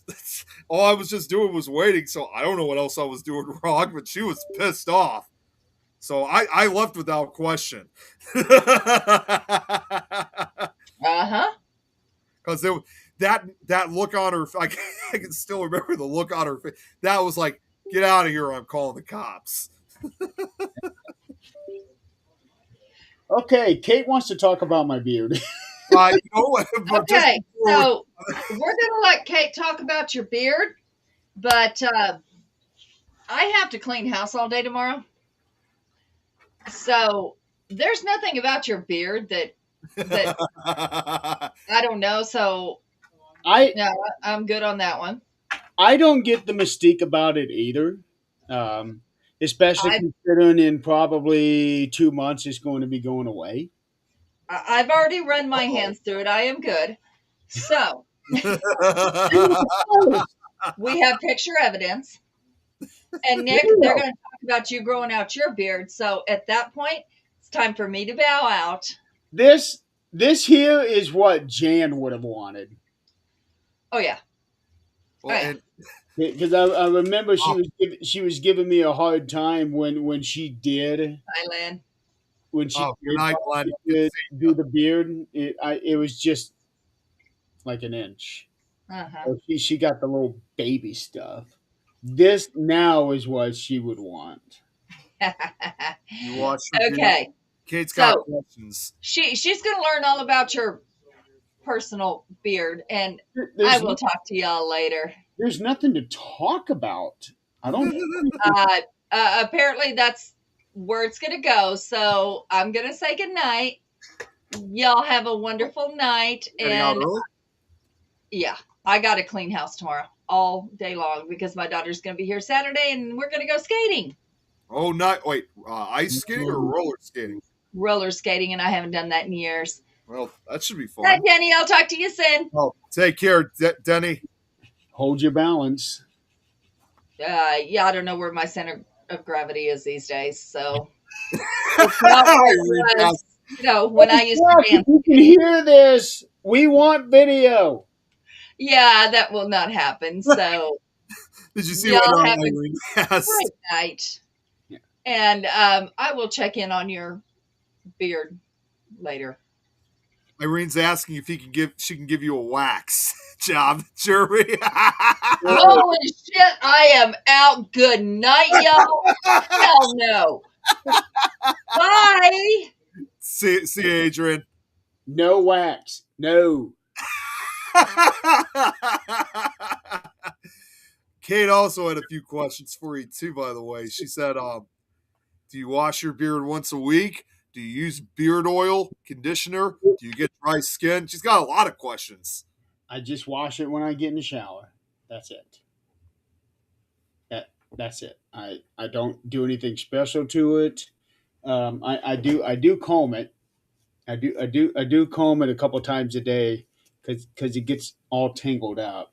All I was just doing was waiting, so I don't know what else I was doing wrong. But she was pissed off, so I left without question. Because that look on her, I can still remember the look on her face. That was like, get out of here! I'm calling the cops. Okay, Kate wants to talk about my beard. Okay, so we're going to let Kate talk about your beard, but I have to clean house all day tomorrow. So there's nothing about your beard that I don't know. So I'm good on that one. I don't get the mystique about it either. Especially considering in probably 2 months it's going to be going away. I've already run my hands through it. I am good. So We have picture evidence. And Nick, they're going to talk about you growing out your beard. So at that point, it's time for me to bow out. This here is what Jan would have wanted. Oh yeah. Well, Oh, yeah. and Because I remember she was giving me a hard time when she did Thailand. when she good night, Glenn. do the beard. It was just like an inch. Uh-huh. So she got the little baby stuff. This now is what she would want. You watch your video. Okay. Kate's got So- questions. She's going to learn all about your personal beard, and I There's, will talk to y'all later. there's nothing to talk about. I don't. Apparently that's where it's going to go. So I'm going to say goodnight. Y'all have a wonderful night. Heading out And early? yeah, I got to clean house tomorrow all day long because my daughter's going to be here Saturday and we're going to go skating. Oh, not wait. Ice skating or roller skating? Roller skating, and I haven't done that in years. Well, that should be fun. Hi, Jenny. I'll talk to you soon. Oh, take care, Denny. Hold your balance. Yeah, I don't know where my center of gravity is these days. So, when I used to dance. You can hear this. We want video. Yeah, that will not happen. So, Did you see y'all what have a Irene asked? great night. Yeah. And I will check in on your beard later. Irene's asking if she can give you a wax job, Jeremy. Holy shit, I am out. Good night, y'all. Hell no. Bye. see you, Adrian. No wax. No. Kate also had a few questions for you too, by the way. She said, do you wash your beard once a week? Do you use beard oil, conditioner? Do you get dry skin? She's got a lot of questions. I just wash it when I get in the shower. That's it. That's it. I don't do anything special to it. I do comb it. I do comb it a couple times a day because it gets all tangled up.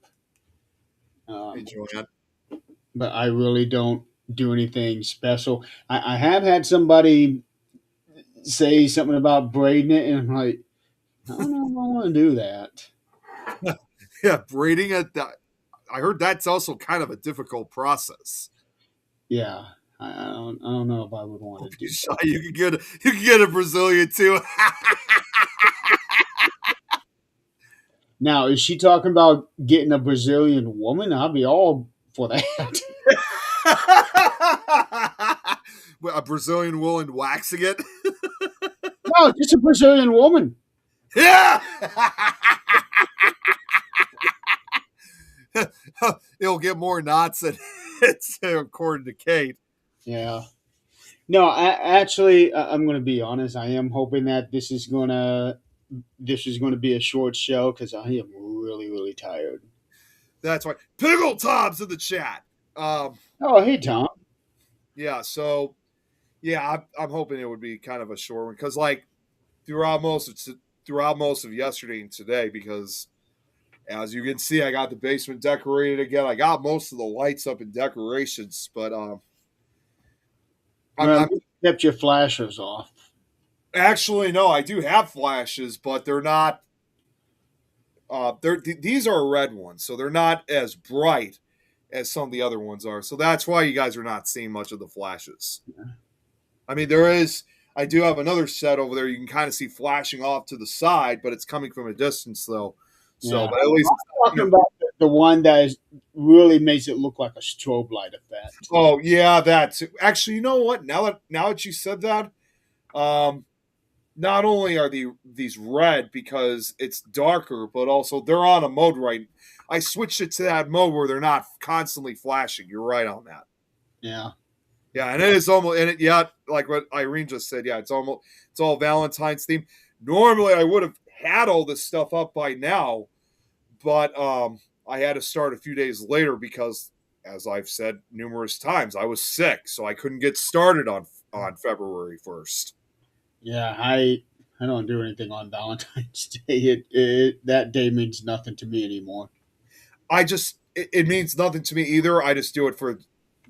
Hey, Joanne. But I really don't do anything special. I have had somebody say something about braiding it, and I'm like, I don't know if I want to do that. Yeah, braiding it. I heard that's also kind of a difficult process. Yeah, I don't know if I would want to do that. You can get a Brazilian too. Now, is she talking about getting a Brazilian woman? I'll be all for that. A Brazilian wool and waxing it. No, just a Brazilian woman. Yeah. It'll get more knots than it's according to Kate. Yeah. No, I'm going to be honest. I am hoping that this is going to be a short show because I am really, really tired. That's right. Pickle Tom's in the chat. Oh, hey, Tom. Yeah, so I'm hoping it would be kind of a short one because like throughout most of yesterday and today, because as you can see, I got the basement decorated again. I got most of the lights up and decorations, but I kept your flashers off. Actually, no, I do have flashes, but they're not. These are red ones, so they're not as bright as some of the other ones are. So that's why you guys are not seeing much of the flashes. Yeah. I mean, I do have another set over there. You can kind of see flashing off to the side, but it's coming from a distance, though. So, Yeah. but at least I'm talking about the one that really makes it look like a strobe light effect. Oh yeah, that's actually. You know what? Now that you said that, not only are these red because it's darker, but also they're on a mode right. I switched it to that mode where they're not constantly flashing. You're right on that. Yeah. Yeah, and it is almost like what Irene just said. Yeah, it's all Valentine's theme. Normally, I would have had all this stuff up by now, but I had to start a few days later because, as I've said numerous times, I was sick, so I couldn't get started on February 1st. Yeah, I don't do anything on Valentine's Day. That day means nothing to me anymore. I just it means nothing to me either. I just do it for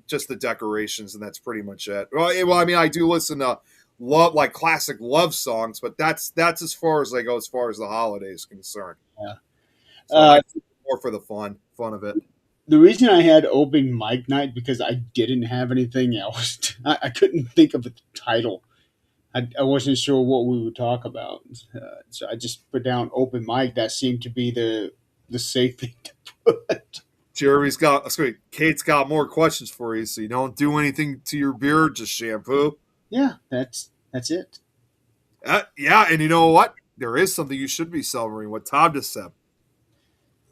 just the decorations, and that's pretty much it. Well, I mean, I do listen to like classic love songs, but that's as far as I go as far as the holiday is concerned. Yeah. So I do it more for the fun of it. The reason I had open mic night because I didn't have anything else. I couldn't think of a title. I wasn't sure what we would talk about, so I just put down open mic. That seemed to be the safe thing to put. Kate's got more questions for you, so you don't do anything to your beard, just shampoo. Yeah, that's it. Yeah, and you know what? There is something you should be celebrating. What Tom just said.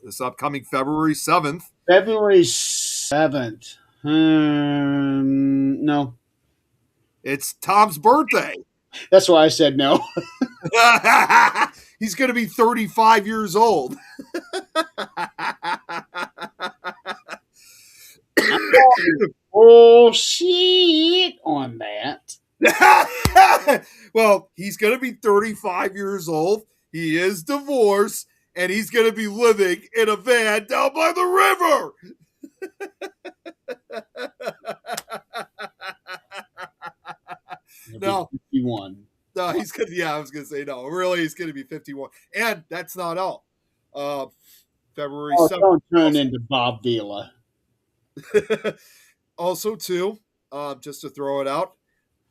This upcoming February 7th. February 7th. No. It's Tom's birthday. That's why I said no. He's going to be 35 years old. Oh, shit on that. Well, he's going to be 35 years old. He is divorced, and he's going to be living in a van down by the river. No, 51. No, he's gonna. Yeah, I was gonna say no. Really, he's gonna be 51, and that's not all. February 7th. Don't turn into Bob Vila. Also, too, just to throw it out,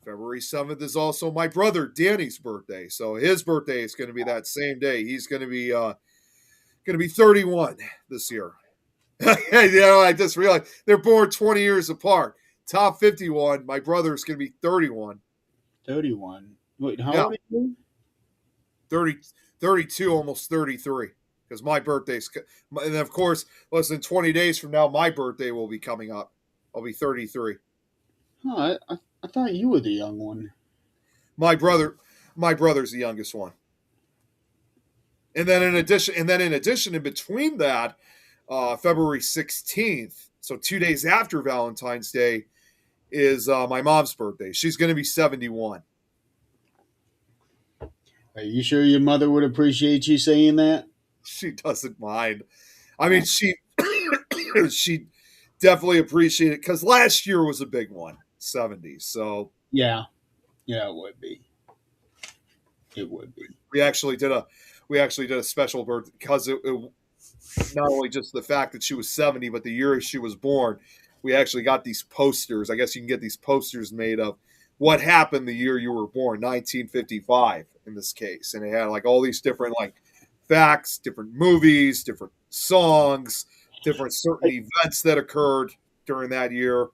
February 7th is also my brother Danny's birthday. So his birthday is going to be that same day. He's going to be 31 this year. I just realized they're born 20 years apart. Top 51. My brother is going to be 31. 31. Wait, how old are you? 32, almost 33. Because my birthday's, and of course, less than 20 days from now, my birthday will be coming up. I'll be 33. Oh, I thought you were the young one. My brother's the youngest one. And then in addition, in between that, February 16th, so 2 days after Valentine's Day, is my mom's birthday. She's going to be 71. Are you sure your mother would appreciate you saying that? She doesn't mind. I mean, she definitely appreciated it because last year was a big one, 70. So yeah, it would be. It would be. We actually did a special birthday because it not only just the fact that she was 70, but the year she was born. We actually got these posters. I guess you can get these posters made of what happened the year you were born, 1955 in this case, and it had like all these different like facts, different movies, different songs, different certain events that occurred during that year.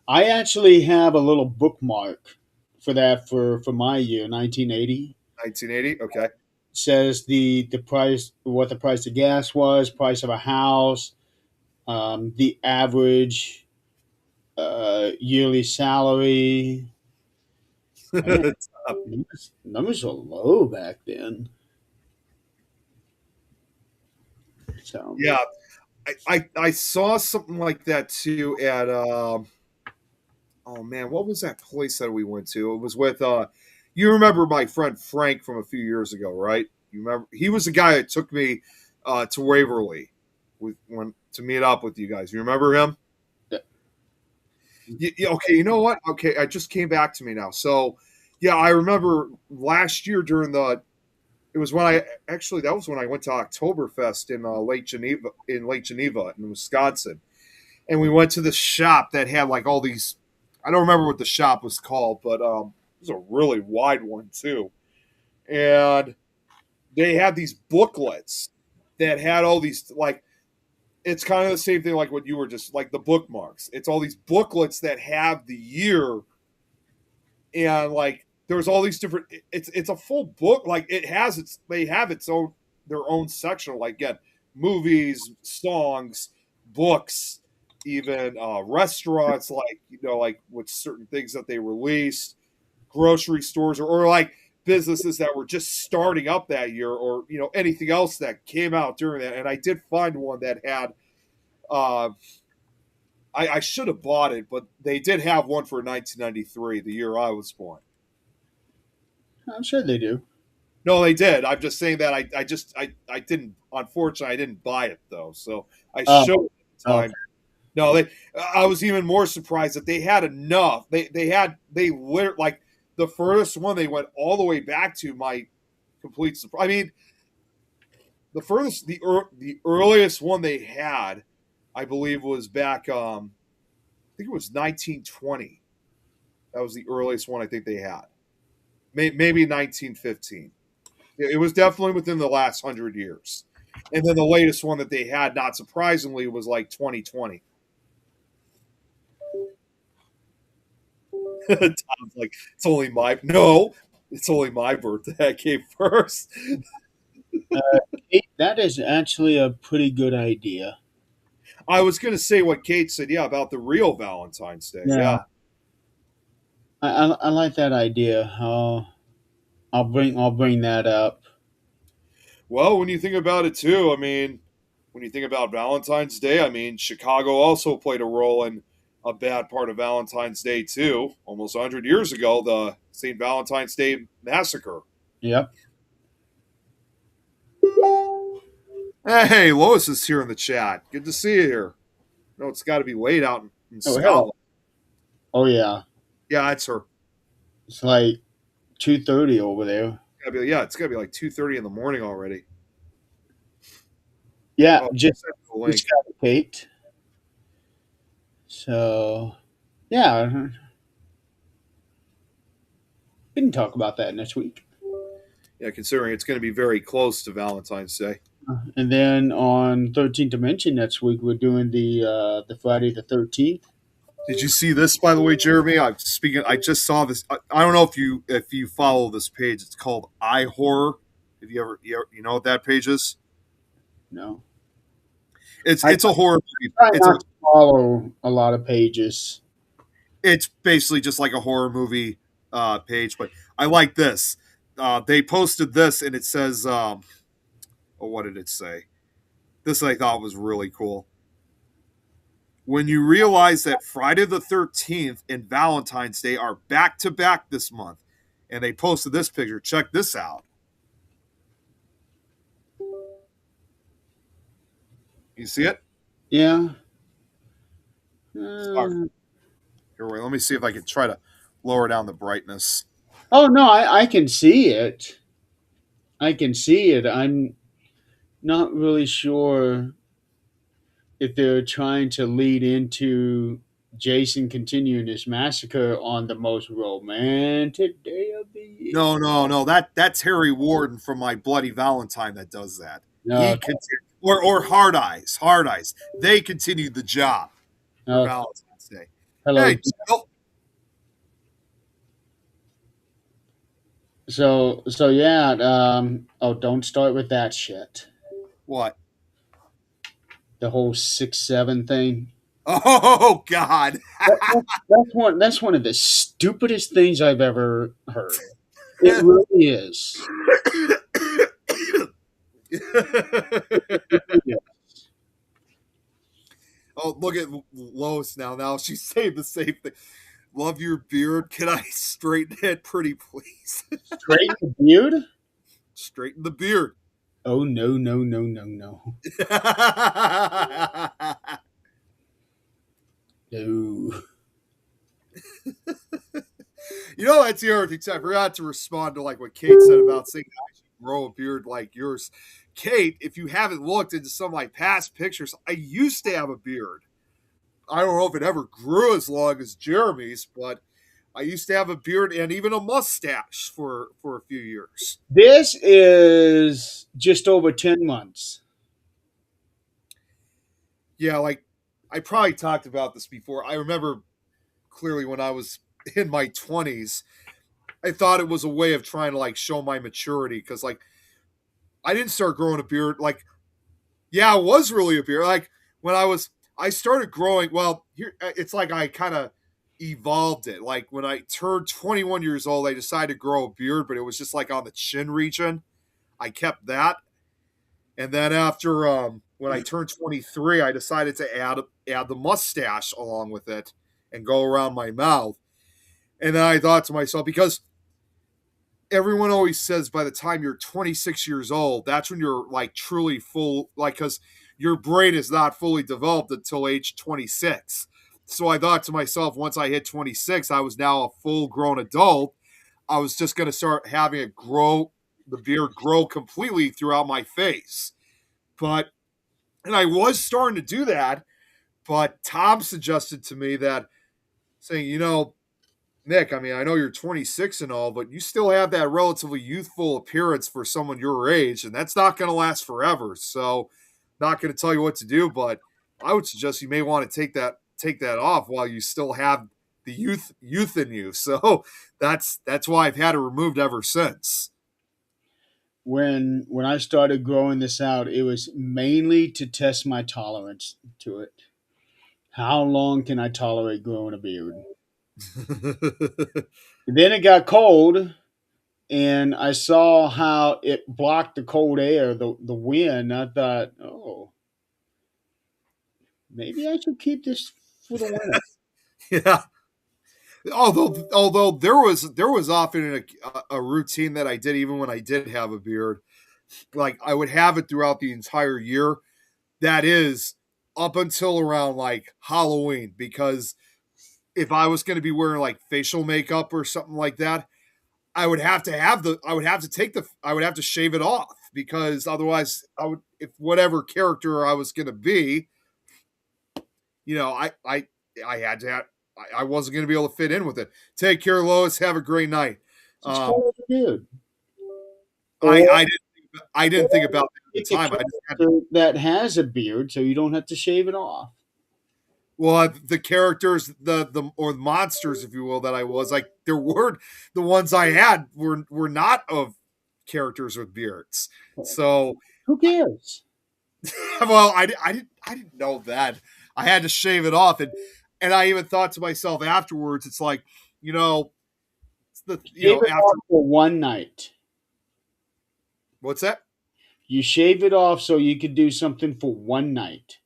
I actually have a little bookmark for that for my year, 1980. 1980, okay. It says the price, what the price of gas was, price of a house, the average yearly salary. Numbers were low back then. So yeah, I saw something like that too at oh man, what was that place that we went to? It was with you remember my friend Frank from a few years ago, right? You remember he was the guy that took me to Waverly to meet up with you guys. You remember him? Yeah. Okay, you know what? Okay, I just came back to me now. So yeah, I remember last year it was when that was when I went to Oktoberfest in Lake Geneva in Wisconsin. And we went to the shop that had like all these, I don't remember what the shop was called, but it was a really wide one too. And they had these booklets that had all these like, it's kind of the same thing like what you were just like the bookmarks. It's all these booklets that have the year and like there's all these different it's a full book, like they have their own section, like again, movies, songs, books, even restaurants, like like with certain things that they released, grocery stores or like businesses that were just starting up that year, or anything else that came out during that. And I did find one that had I should have bought it, but they did have one for 1993, the year I was born. I'm sure they do. No, they did. I'm just saying that I didn't, unfortunately I didn't buy it though. So I Oh, showed it at the okay. time. No, they. I was even more surprised that they had enough. They lit like the furthest one they went all the way back to my complete surprise. I mean, the earliest one they had, I believe, was back. I think it was 1920. That was the earliest one I think they had. Maybe 1915. It was definitely within the last 100 years. And then the latest one that they had, not surprisingly, was like 2020. Tom's like, it's only my no, it's only my birthday. I came first. That is actually a pretty good idea. I was gonna say what Kate said, yeah, about the real Valentine's Day. Yeah, Yeah. I like that idea. I'll bring that up. Well, when you think about it too, I mean, when you think about Valentine's Day, I mean, Chicago also played a role in a bad part of Valentine's Day too. Almost 100 years ago, the St. Valentine's Day massacre. Yep. Hey, Lois is here in the chat. Good to see you here. No, it's got to be late out in Oh hell. Scotland. Oh yeah. Yeah, it's her. It's like 2:30 over there. Yeah, it's got to be like 2:30 in the morning already. Yeah, Oh, just send me the link. got a Kate. So yeah, we can talk about that next week. Yeah, considering it's going to be very close to Valentine's Day. And then on 13th Dimension next week, we're doing the Friday the 13th. Did you see this, by the way, Jeremy? I'm speaking. I just saw this. I don't know if you follow this page. It's called iHorror. Have you know what that page is? No, It's a horror movie. try not to follow a lot of pages. It's basically just like a horror movie page. But I like this. They posted this, and it says, oh, what did it say? This I thought was really cool. When you realize that Friday the 13th and Valentine's Day are back to back this month, and they posted this picture. Check this out. You see it? Yeah. Here, wait, let me see if I can try to lower down the brightness. Oh no, I can see it. I can see it. I'm not really sure if they're trying to lead into Jason continuing his massacre on the most romantic day of the year. No. That's Harry Warden from My Bloody Valentine that does that. No, Or Hard Eyes. Hard Eyes. They continued the job for no. Valentine's Day. Hello. Hey, Jill. So yeah. Oh, don't start with that shit. What? The whole 6-7 thing. Oh God. That's one of the stupidest things I've ever heard. It really is. Oh, look at Lois now. Now she's saying the same thing. Love your beard. Can I straighten it pretty, please? Straighten the beard? Straighten the beard. Oh no. No. You know, that's the other thing. I forgot to respond to like what Kate said about saying I should grow a beard like yours. Kate, if you haven't looked into some of my past pictures, I used to have a beard. I don't know if it ever grew as long as Jeremy's, but I used to have a beard and even a mustache for a few years. This is just over 10 months. Yeah, like I probably talked about this before. I remember clearly when I was in my 20s, I thought it was a way of trying to like show my maturity because like I didn't start growing a beard like yeah, it was really a beard. Like when I started growing, well, here it's like I kind of evolved it. Like when I turned 21 years old, I decided to grow a beard, but it was just like on the chin region. I kept that. And then after when I turned 23, I decided to add the mustache along with it and go around my mouth. And then I thought to myself, because everyone always says by the time you're 26 years old, that's when you're like truly full, like, because your brain is not fully developed until age 26. So I thought to myself, once I hit 26, I was now a full grown adult. I was just going to start having it grow, the beard grow completely throughout my face. And I was starting to do that, but Tom suggested to me that saying, Nick, I mean, I know you're 26 and all, but you still have that relatively youthful appearance for someone your age, and that's not going to last forever. So, not going to tell you what to do, but I would suggest you may want to take that off while you still have the youth in you. So, that's why I've had it removed ever since. When I started growing this out, it was mainly to test my tolerance to it. How long can I tolerate growing a beard? Then it got cold, and I saw how it blocked the cold air, the wind. I thought, oh, maybe I should keep this for the winter. Yeah. Although there was often a routine that I did even when I did have a beard. Like I would have it throughout the entire year. That is up until around like Halloween, because if I was going to be wearing like facial makeup or something like that, I would have to shave it off, because otherwise if whatever character I was going to be, I had to have, I wasn't going to be able to fit in with it. Take care, Lois. Have a great night. It's cold, dude. I didn't think about it at the time. I just had to, that has a beard, so you don't have to shave it off. well, the characters, the monsters, if you will, that I was like, there were the ones I had were not of characters with beards. So who cares? Well, I didn't know that. I had to shave it off, and I even thought to myself afterwards, it's like, Off for one night. What's that? You shave it off so you could do something for one night.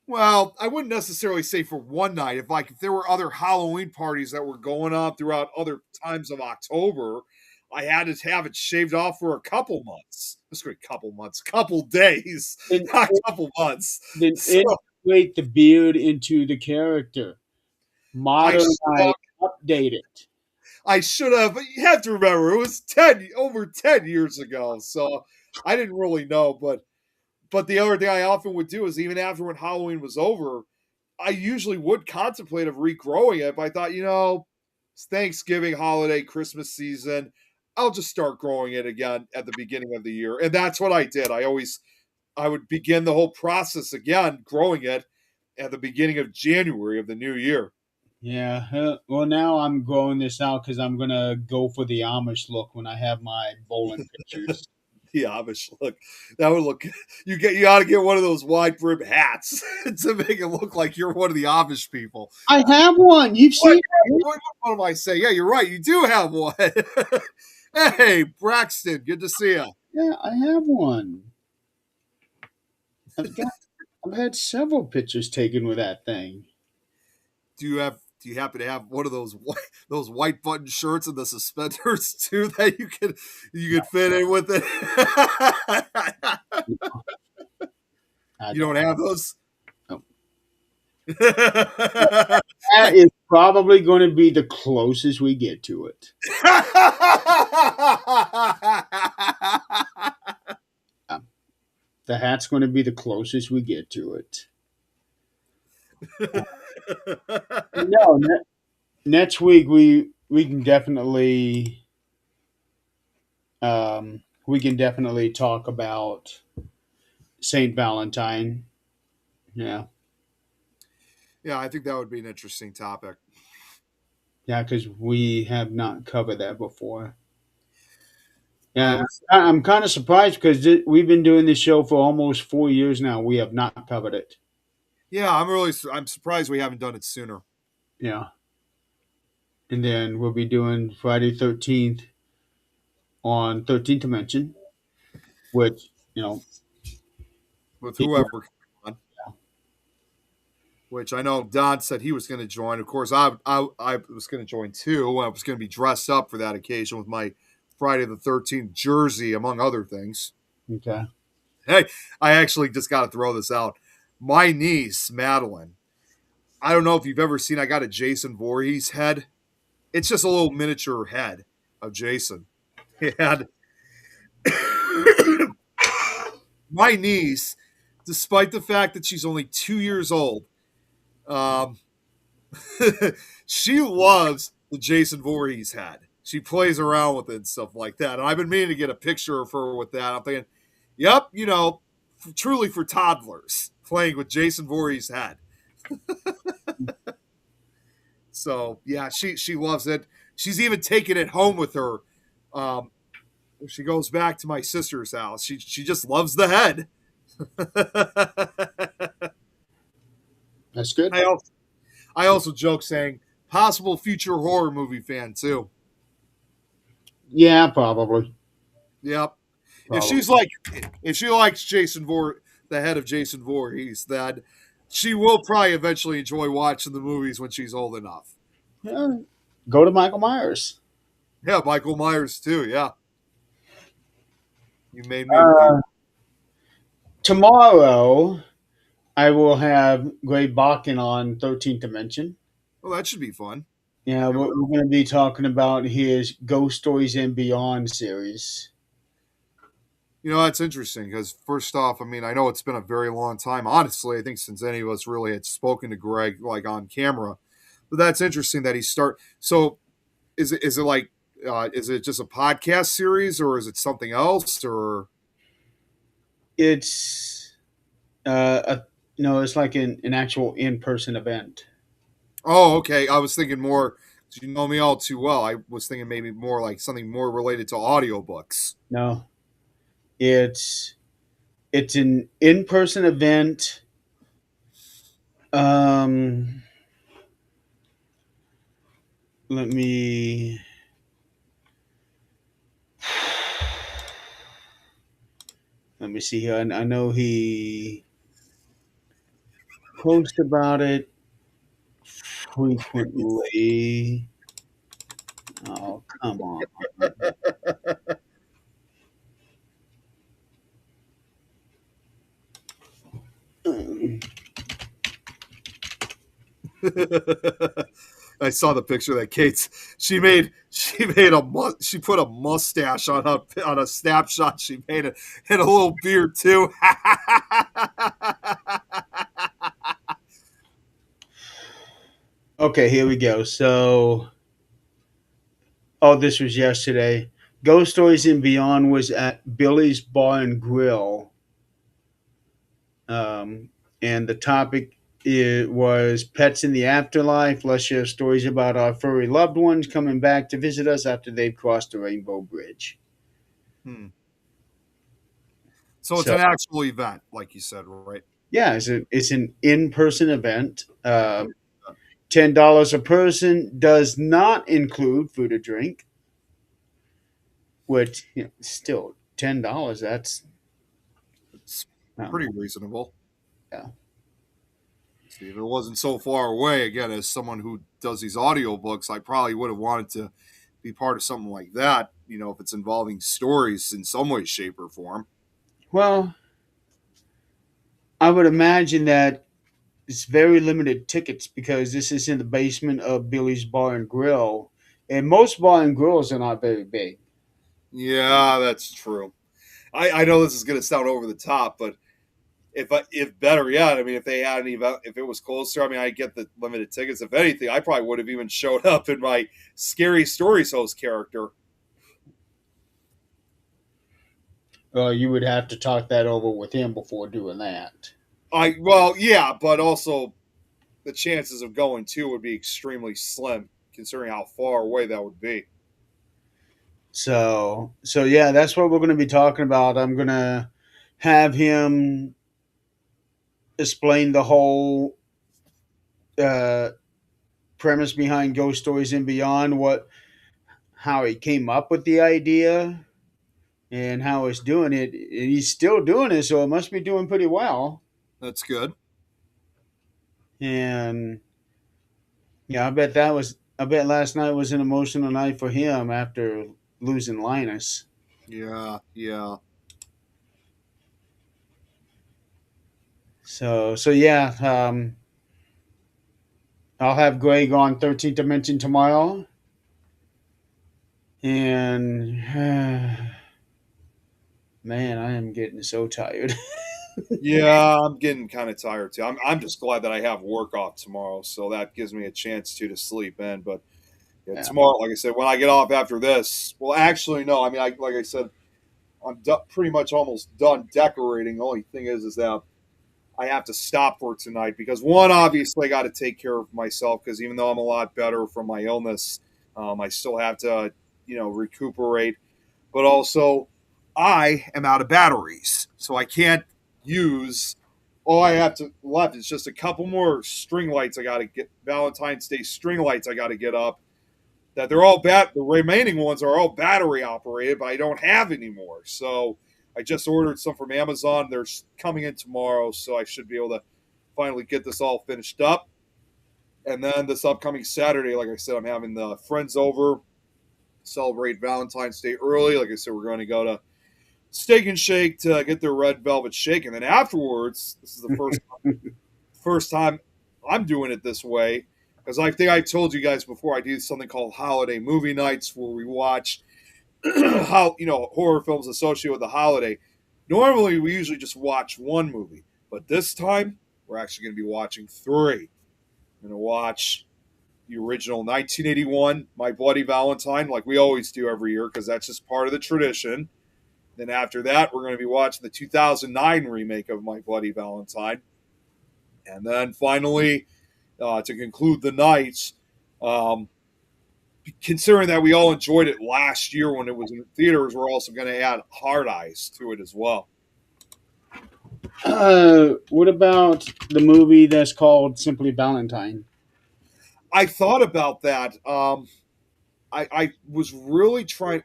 Well, I wouldn't necessarily say for one night. If there were other Halloween parties that were going on throughout other times of October, I had to have it shaved off for a couple months. Just a couple months, couple days, not a couple months. Then integrate the beard into the character. Modernize, update it. I should have, but you have to remember, it was over 10 years ago, so I didn't really know. But the other thing I often would do is, even after when Halloween was over, I usually would contemplate of regrowing it. But I thought, it's Thanksgiving, holiday, Christmas season, I'll just start growing it again at the beginning of the year. And that's what I did. I would begin the whole process again, growing it at the beginning of January of the new year. Yeah. Well, now I'm growing this out because I'm going to go for the Amish look when I have my bowling pictures. The Amish look. That would look. You ought to get one of those wide brim hats to make it look like you're one of the Amish people. I have one. You've seen it. What am I saying? Yeah, you're right. You do have one. Hey, Braxton, good to see you. Yeah, I have one. I've had several pictures taken with that thing. Do you happen to have one of those white button shirts and the suspenders too that you could fit in with it? You don't have those? No. That is probably going to be the closest we get to it. The hat's going to be the closest we get to it. No, next week we can definitely talk about Saint Valentine. Yeah. Yeah, I think that would be an interesting topic. Yeah, because we have not covered that before. Yeah, I'm kind of surprised because we've been doing this show for almost 4 years now. We have not covered it. Yeah, I'm surprised we haven't done it sooner. Yeah. And then we'll be doing Friday 13th on 13th Dimension, which, with whoever comes on. Yeah. Which I know Don said he was going to join. Of course, I was going to join too. I was going to be dressed up for that occasion with my Friday the 13th jersey, among other things. Okay. Hey, I actually just got to throw this out. My niece, Madeline, I don't know if you've ever seen, I got a Jason Voorhees head. It's just a little miniature head of Jason. And my niece, despite the fact that she's only 2 years old, um, she loves the Jason Voorhees head. She plays around with it and stuff like that. And I've been meaning to get a picture of her with that. I'm thinking, yep, truly for toddlers, playing with Jason Voorhees' head. So yeah, she loves it. She's even taken it home with her. She goes back to my sister's house. She just loves the head. That's good. I also joke saying possible future horror movie fan too. Yeah, probably. Yep. Probably. If she likes the head of Jason Voorhees, then she will probably eventually enjoy watching the movies when she's old enough. Yeah. Go to Michael Myers. Yeah, Michael Myers too. Yeah. You made me. Tomorrow, I will have Greg Bakken on 13th Dimension. Well, that should be fun. Yeah, we're going to be talking about his Ghost Stories and Beyond series. That's interesting because first off, I mean, I know it's been a very long time. Honestly, I think since any of us really had spoken to Greg like on camera, but that's interesting that he start. So, is it like is it just a podcast series or is it something else or? It's no, it's like an actual in-person event. Oh, okay. I was thinking more. You know me all too well. I was thinking maybe more like something more related to audiobooks. No, it's an in-person event. Let me see here. I know he posts about it frequently. Oh, come on. I saw the picture that Kate's. She put a mustache on a snapshot she made it and a little beard too. Okay, here we go. So, this was yesterday. Ghost Stories and Beyond was at Billy's Bar and Grill. And the topic was pets in the afterlife. Let's share stories about our furry loved ones coming back to visit us after they've crossed the Rainbow Bridge. So it's an actual event, like you said, right? Yeah, it's an in-person event. $10 a person, does not include food or drink, which still $10. That's pretty reasonable. Yeah. See, if it wasn't so far away, again, as someone who does these audiobooks, I probably would have wanted to be part of something like that, if it's involving stories in some way, shape, or form. Well, I would imagine that it's very limited tickets because this is in the basement of Billy's Bar and Grill, and most bar and grills are not very big. Yeah, that's true. I know this is going to sound over the top, but if better yet, I mean, if they had an event, if it was closer, I mean, I get the limited tickets. If anything, I probably would have even showed up in my Scary Stories host character. You would have to talk that over with him before doing that. Yeah, but also the chances of going too would be extremely slim, considering how far away that would be. So yeah, that's what we're going to be talking about. I'm going to have him explain the whole premise behind Ghost Stories and Beyond, how he came up with the idea, and how he's doing it. He's still doing it, so it must be doing pretty well. That's good. And yeah, I bet last night was an emotional night for him after losing Linus. Yeah, yeah. So yeah, I'll have Greg on 13th Dimension tomorrow, and man, I am getting so tired. Yeah, I'm getting kind of tired too. I'm just glad that I have work off tomorrow, so that gives me a chance to sleep in. But yeah, Yeah. tomorrow, like I said, when I get off after this, well, actually, no. I mean, like I said, pretty much almost done decorating. The only thing is that I have to stop for tonight because one, obviously, I got to take care of myself because even though I'm a lot better from my illness, I still have to, recuperate. But also, I am out of batteries, so I can't use. All I have to left is just a couple more string lights. I got to get Valentine's Day string lights. I got to get up. That they're all the remaining ones are all battery operated, but I don't have anymore. So I just ordered some from Amazon. They're coming in tomorrow, so I should be able to finally get this all finished up. And then this upcoming Saturday, like I said, I'm having the friends over, celebrate Valentine's Day early. Like I said, we're going to go to Steak and Shake to get their red velvet shake, and then afterwards, this is the first time I'm doing it this way because I think I told you guys before I do something called holiday movie nights where we watch how horror films associated with the holiday. Normally, we usually just watch one movie, but this time we're actually going to be watching three. I'm going to watch the original 1981 My Bloody Valentine, like we always do every year because that's just part of the tradition. Then after that, we're going to be watching the 2009 remake of My Bloody Valentine. And then finally, to conclude the night, considering that we all enjoyed it last year when it was in theaters, we're also going to add Hard Eyes to it as well. What about the movie that's called Simply Valentine? I thought about that. I was really trying.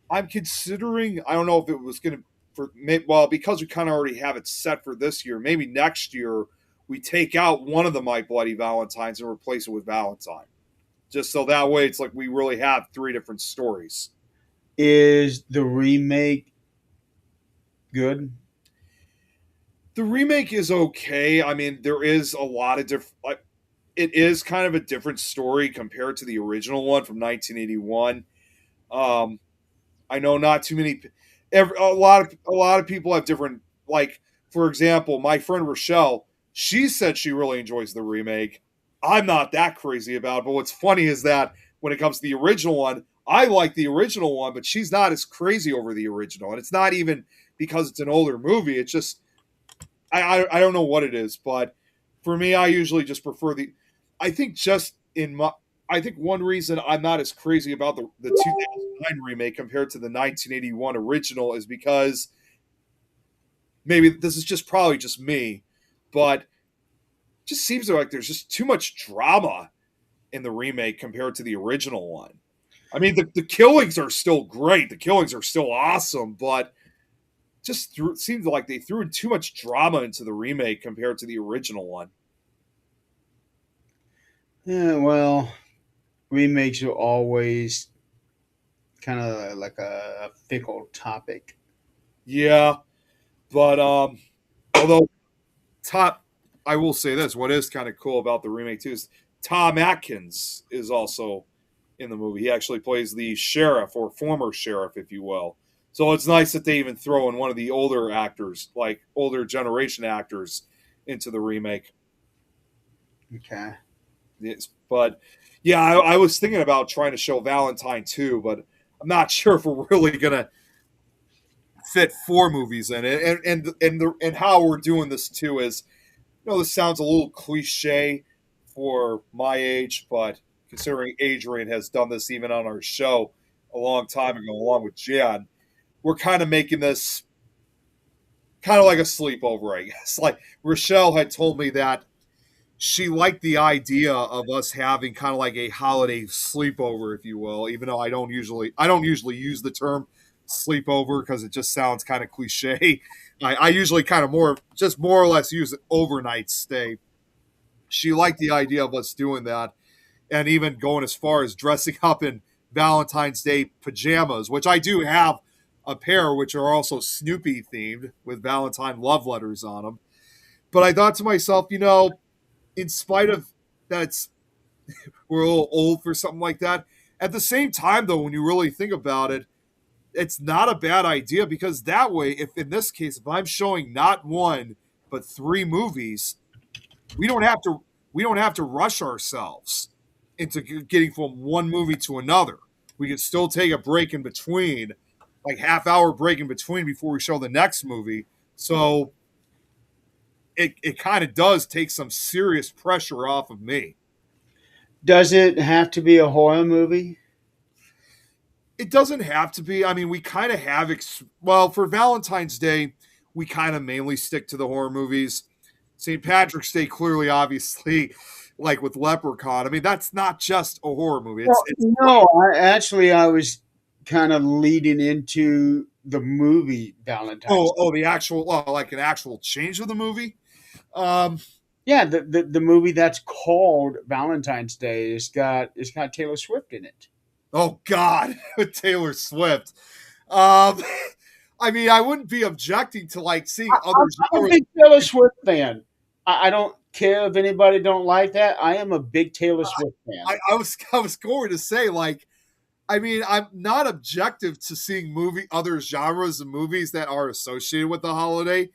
I'm considering. I don't know if it was going to because we kind of already have it set for this year. Maybe next year we take out one of the My Bloody Valentines and replace it with Valentine, just so that way it's like we really have three different stories. Is the remake good? The remake is okay. I mean, there is a lot of different. It is kind of a different story compared to the original one from 1981. I know not too many. A lot of people have different. Like, for example, my friend Rochelle, she said she really enjoys the remake. I'm not that crazy about it, but what's funny is that when it comes to the original one, I like the original one, but she's not as crazy over the original, and it's not even because it's an older movie. It's just I don't know what it is, but for me, I usually just prefer the. I think just in my I think one reason I'm not as crazy about the 2009 remake compared to the 1981 original is because maybe this is just probably just me, but it just seems like there's just too much drama in the remake compared to the original one. I mean, the killings are still great. The killings are still awesome, but it seems like they threw in too much drama into the remake compared to the original one. Yeah, well, remakes are always kind of like a fickle topic. Yeah, but although top, I will say this: what is kind of cool about the remake too is Tom Atkins is also in the movie. He actually plays the sheriff or former sheriff, if you will. So it's nice that they even throw in one of the older actors, like older generation actors, into the remake. Okay. Yes, but yeah, I was thinking about trying to show Valentine too, but I'm not sure if we're really gonna fit four movies in it. And how we're doing this too is, this sounds a little cliche for my age, but considering Adrian has done this even on our show a long time ago, along with Jan, we're kind of making this kind of like a sleepover, I guess. Like Rochelle had told me that she liked the idea of us having kind of like a holiday sleepover, if you will, even though I don't usually use the term sleepover because it just sounds kind of cliche. I usually kind of more or less use it overnight stay. She liked the idea of us doing that and even going as far as dressing up in Valentine's Day pajamas, which I do have a pair, which are also Snoopy themed with Valentine love letters on them. But I thought to myself, in spite of that, we're a little old for something like that. At the same time, though, when you really think about it, it's not a bad idea because that way, if in this case, if I'm showing not one but 3 movies, we don't have to rush ourselves into getting from one movie to another. We can still take a break in between, like half-hour break in between before we show the next movie. So it kind of does take some serious pressure off of me. Does it have to be a horror movie? It doesn't have to be. I mean, we kind of have, well, for Valentine's Day, we kind of mainly stick to the horror movies. St. Patrick's Day, clearly, obviously, like with Leprechaun. I mean, that's not just a horror movie. No, I was kind of leading into the movie Valentine's. The actual, like an actual change of the movie. Yeah, the movie that's called Valentine's Day. It's got Taylor Swift in it. Oh God, with Taylor Swift. I mean, I wouldn't be objecting to like seeing others. I'm a big Taylor Swift fan. I don't care if anybody don't like that. I am a big Taylor Swift fan. I was going to say, like, I mean, I'm not objective to seeing other genres of movies that are associated with the holiday,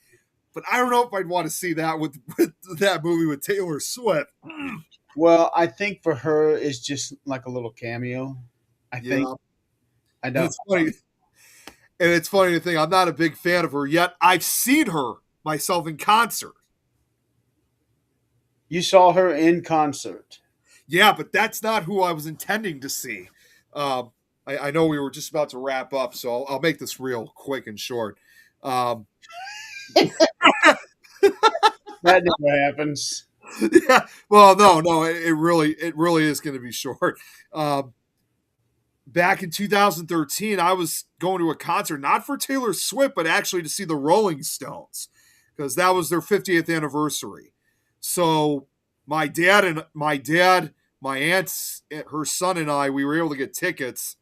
but I don't know if I'd want to see that with that movie with Taylor Swift. Well, I think for her it's just like a little cameo. I think. I don't. It's funny to think I'm not a big fan of her yet. I've seen her myself in concert. You saw her in concert. Yeah, but that's not who I was intending to see. I know we were just about to wrap up, so I'll make this real quick and short. That never happens. Yeah, well, no, it really is going to be short. Back in 2013, I was going to a concert, not for Taylor Swift, but actually to see the Rolling Stones, because that was their 50th anniversary. So my dad, my aunt, her son, and I, we were able to get tickets,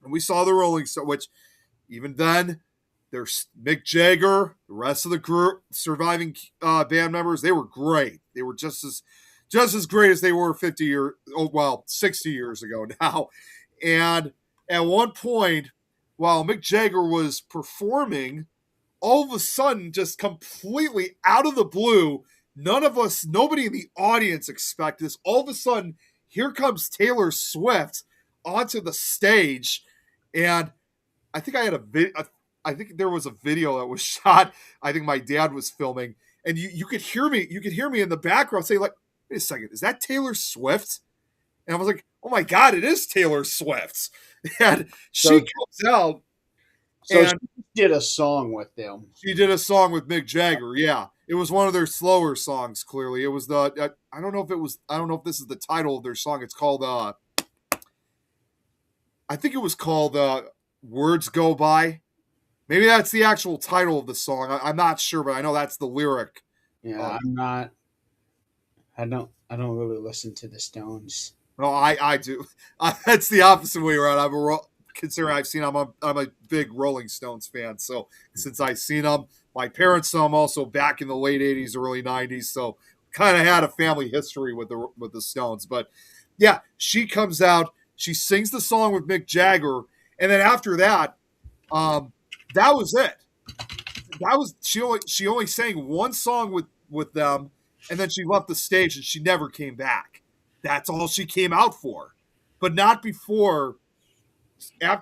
and we saw the Rolling Stones, which even then, there's Mick Jagger, the rest of the group, surviving band members, they were great. They were just as great as they were 60 years ago now. And at one point, while Mick Jagger was performing, all of a sudden, just completely out of the blue, nobody in the audience expected this. All of a sudden, here comes Taylor Swift onto the stage. And I think I think there was a video that was shot. I think my dad was filming. And you could hear me in the background say, like, wait a second, is that Taylor Swift? And I was like, oh my God, it is Taylor Swift. And she comes out. So she did a song with them. She did a song with Mick Jagger, yeah. It was one of their slower songs, clearly. It was I don't know if this is the title of their song. It's called, I think it was called Words Go By. Maybe that's the actual title of the song. I'm not sure, but I know that's the lyric. Yeah, I don't really listen to the Stones. No, I do. That's the opposite way around. Considering I've seen them, I'm a big Rolling Stones fan. So since I've seen them, my parents saw them also back in the late '80s, early '90s. So kind of had a family history with the Stones. But yeah, she comes out, she sings the song with Mick Jagger, and then after that, that was it. She only sang one song with them, and then she left the stage and she never came back. That's all she came out for, but not before. That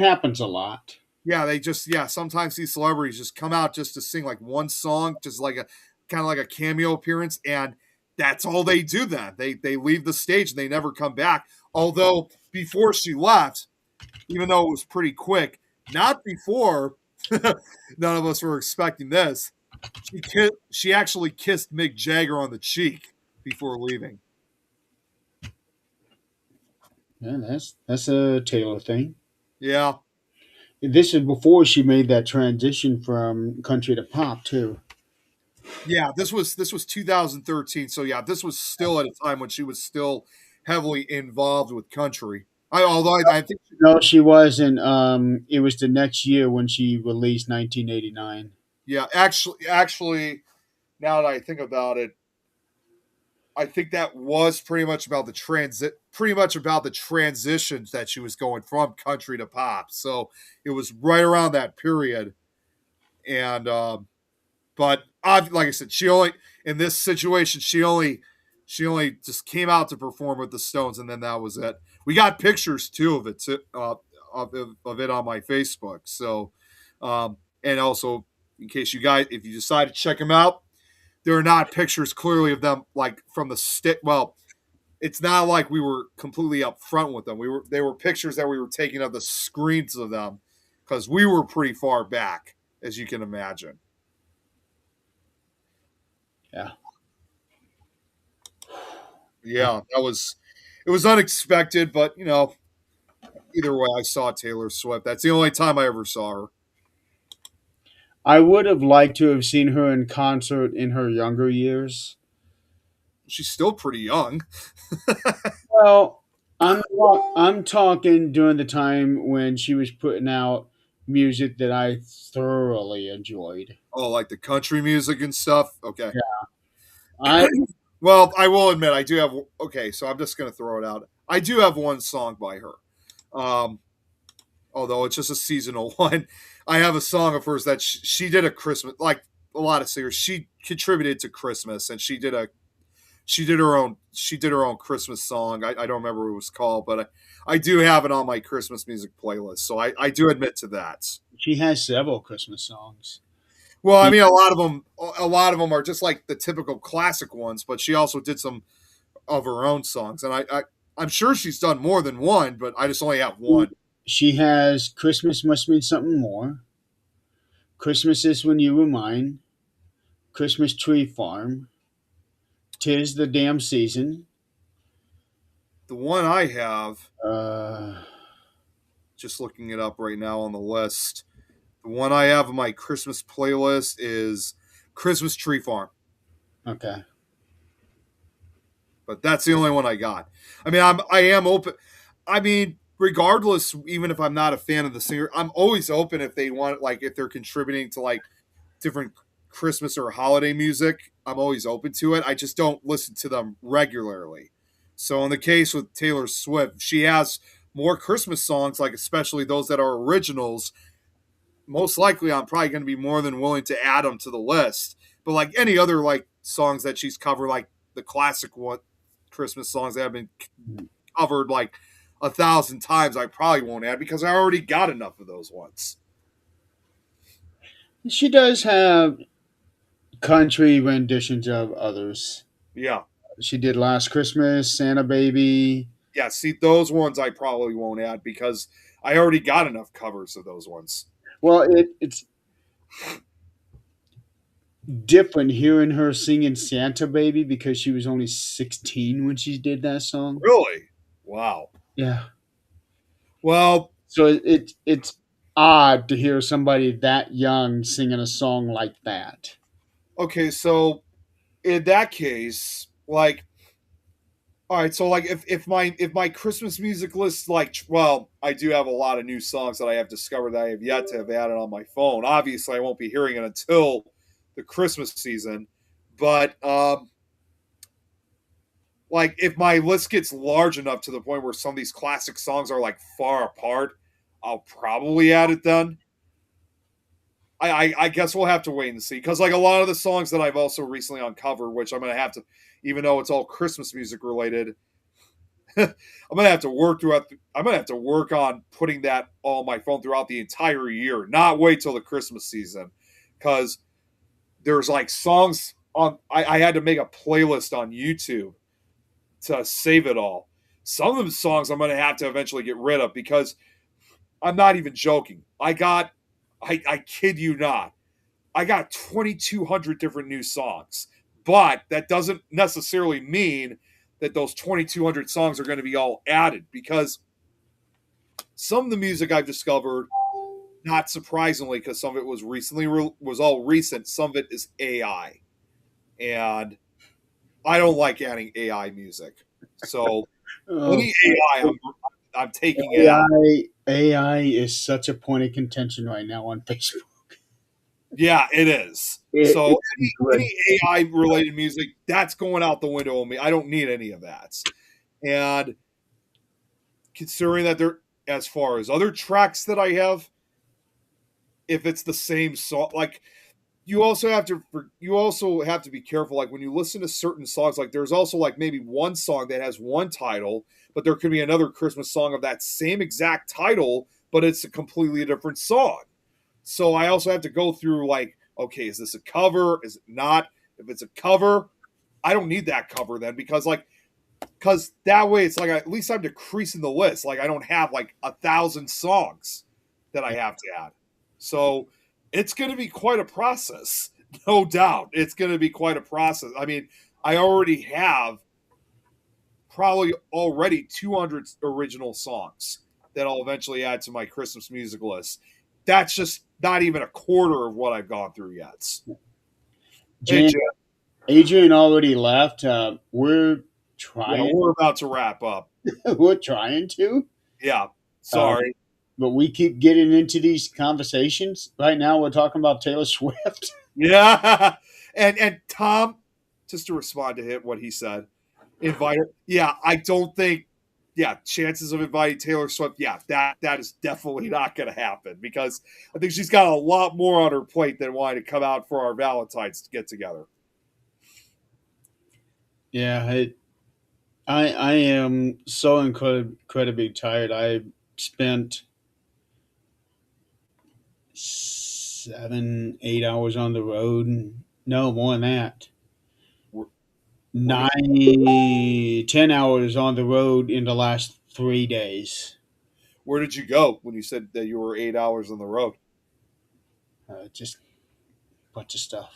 happens a lot. Yeah, sometimes these celebrities just come out just to sing like one song, just like a kind of like a cameo appearance, and that's all they do. Then they leave the stage and they never come back. Although before she left, even though it was pretty quick, not before. None of us were expecting this. She actually kissed Mick Jagger on the cheek before leaving. Yeah, that's a Taylor thing. Yeah. This is before she made that transition from country to pop too. Yeah, this was 2013. So yeah, this was still at a time when she was still heavily involved with country. I think No, she wasn't. It was the next year when she released 1989. yeah, actually, now that I think about it, I think that was pretty much about the transitions that she was going from country to pop. So it was right around that period, and but like I said, she only in this situation she only just came out to perform with the Stones, and then that was it. We got pictures too of it of it on my Facebook. So, and also in case you guys, if you decide to check them out, there are not pictures clearly of them like from the stick. Well, it's not like we were completely up front with them. They were pictures that we were taking of the screens of them because we were pretty far back, as you can imagine. Yeah. Yeah, it was unexpected, but either way, I saw Taylor Swift. That's the only time I ever saw her. I would have liked to have seen her in concert in her younger years. She's still pretty young. Well, I'm talking during the time when she was putting out music that I thoroughly enjoyed. Oh, like the country music and stuff. Okay. I Well, I will admit I do have. Okay, so I'm just gonna throw it out. I do have one song by her. Um, Although it's just a seasonal one. I have a song of hers that she did a Christmas, like a lot of singers. She contributed to Christmas, and she did her own Christmas song. I don't remember what it was called, but I do have it on my Christmas music playlist. So I do admit to that. She has several Christmas songs. Well, I mean, a lot of them are just like the typical classic ones, but she also did some of her own songs, and I'm sure she's done more than one, but I just only have one. She has Christmas Must Mean Something More, Christmas Is When You Were Mine, Christmas Tree Farm, Tis the Damn Season. The one I have, Uh, just looking it up right now on the list, the one I have on my Christmas playlist is Christmas Tree Farm, okay. but that's the only one I got. I mean, I am open. I mean, regardless, even if I'm not a fan of the singer, I'm always open if they want, like, if they're contributing to like different Christmas or holiday music. I'm always open to it. I just don't listen to them regularly. So in the case with Taylor Swift, she has more Christmas songs, like especially those that are originals. Most likely, I'm probably going to be more than willing to add them to the list. But like any other like songs that she's covered, like the classic one Christmas songs that have been covered like 1,000 times, I probably won't add because I already got enough of those ones. She does have country renditions of others. Yeah. She did Last Christmas, Santa Baby. Yeah, see, those ones I probably won't add because I already got enough covers of those ones. Well, it's different hearing her singing Santa Baby because she was only 16 when she did that song. Really? Wow. Yeah. Well, So it's odd to hear somebody that young singing a song like that. okay, so in that case, like, all right, so like if my Christmas music list, like, well, I do have a lot of new songs that I have discovered that I have yet to have added on my phone. Obviously, I won't be hearing it until the Christmas season, but like if my list gets large enough to the point where some of these classic songs are like far apart, I'll probably add it then. I guess we'll have to wait and see because like a lot of the songs that I've also recently uncovered, which I'm gonna have to, even though it's all Christmas music related, I'm gonna have to work throughout. I'm gonna have to work on putting that on my phone throughout the entire year, not wait till the Christmas season, because there's like songs on. I had to make a playlist on YouTube to save it all. Some of the songs I'm gonna have to eventually get rid of because I'm not even joking. I kid you not, I got 2,200 different new songs, but that doesn't necessarily mean that those 2,200 songs are going to be all added because some of the music I've discovered, not surprisingly, because some of it was was all recent. Some of it is AI, and I don't like adding AI music. So Oh, Any AI, I'm taking it out. AI is such a point of contention right now on Facebook. Yeah, it is. It, So it's good. any AI related music, that's going out the window on me. I don't need any of that. And considering that there, as far as other tracks that I have, if it's the same song, like you also have to be careful. Like when you listen to certain songs, like there's also like maybe one song that has one title, but there could be another Christmas song of that same exact title, but it's a completely different song. So I also have to go through like, okay, is this a cover? Is it not? If it's a cover, I don't need that cover then because that way it's like at least I'm decreasing the list. Like I don't have like 1,000 songs that I have to add. So it's going to be quite a process, no doubt. It's going to be quite a process. I mean, I already have probably already 200 original songs that I'll eventually add to my Christmas music list. That's just not even a quarter of what I've gone through yet. Hey, Jan, Jeff, Adrian already left. We're yeah, trying. we're about to wrap up. We're trying to. Yeah, Uh, sorry. but we keep getting into these conversations. Right now, we're talking about Taylor Swift. Yeah, and Tom, just to respond to him, what he said, invite her. Yeah, I don't think. Yeah, chances of inviting Taylor Swift. Yeah, that is definitely not going to happen because I think she's got a lot more on her plate than wanting to come out for our Valentine's get together. Yeah, I am so incredibly tired. I spent 7, 8 hours on the road. No, more than that. Where, where did 9, 10 hours on the road in the last 3 days. where did you go when you said that you were 8 hours on the road? Just a bunch of stuff.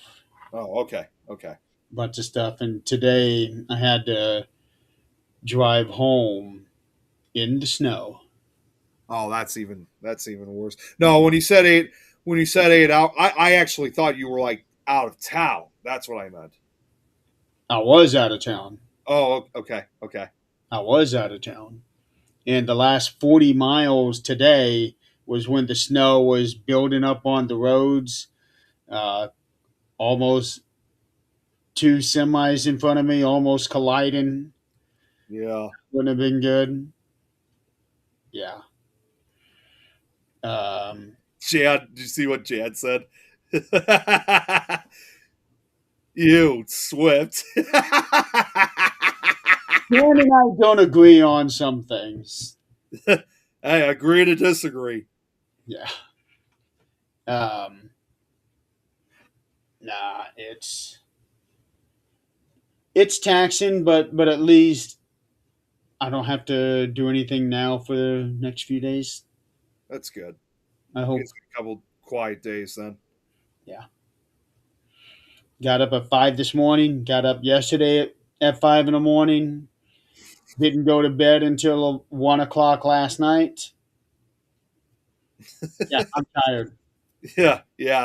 Oh, okay, okay. Bunch of stuff. And today I had to drive home in the snow. Oh, that's even worse. No, when you said 8 hours, I actually thought you were like out of town. That's what I meant. I was out of town. Oh, okay, okay. I was out of town. And the last 40 miles today was when the snow was building up on the roads. Uh, almost two semis in front of me, almost colliding. Yeah. Wouldn't have been good. Yeah. Jan, did you see what Jan said? You Swift. Dan and I don't agree on some things. Hey, agree to disagree. Yeah. Um, nah, it's taxing, but at least I don't have to do anything now for the next few days. That's good. I hope. It's a couple quiet days then. Yeah. Got up at 5 this morning. Got up yesterday at 5 in the morning. Didn't go to bed until 1 o'clock last night. Yeah, I'm tired. Yeah.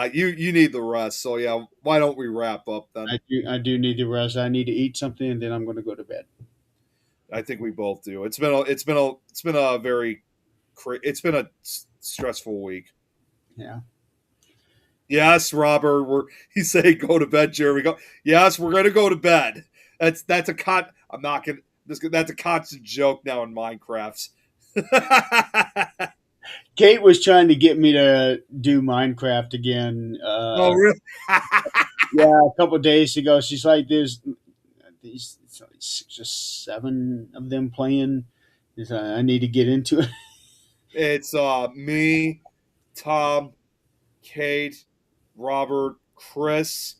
You need the rest. So yeah, why don't we wrap up then? I do need to rest. I need to eat something, and then I'm going to go to bed. I think we both do. It's been a very it's been a stressful week. Yeah. Yes, Robert. He say go to bed, Jeremy. Go. Yes, we're gonna go to bed. That's a con. I'm not gonna. That's a constant joke now in Minecraft. Kate was trying to get me to do Minecraft again. Oh, really? Yeah, a couple of days ago. She's like, "There's these it's like 6 or 7 of them playing. I need to get into it." It's me, Tom, Kate, Robert, Chris,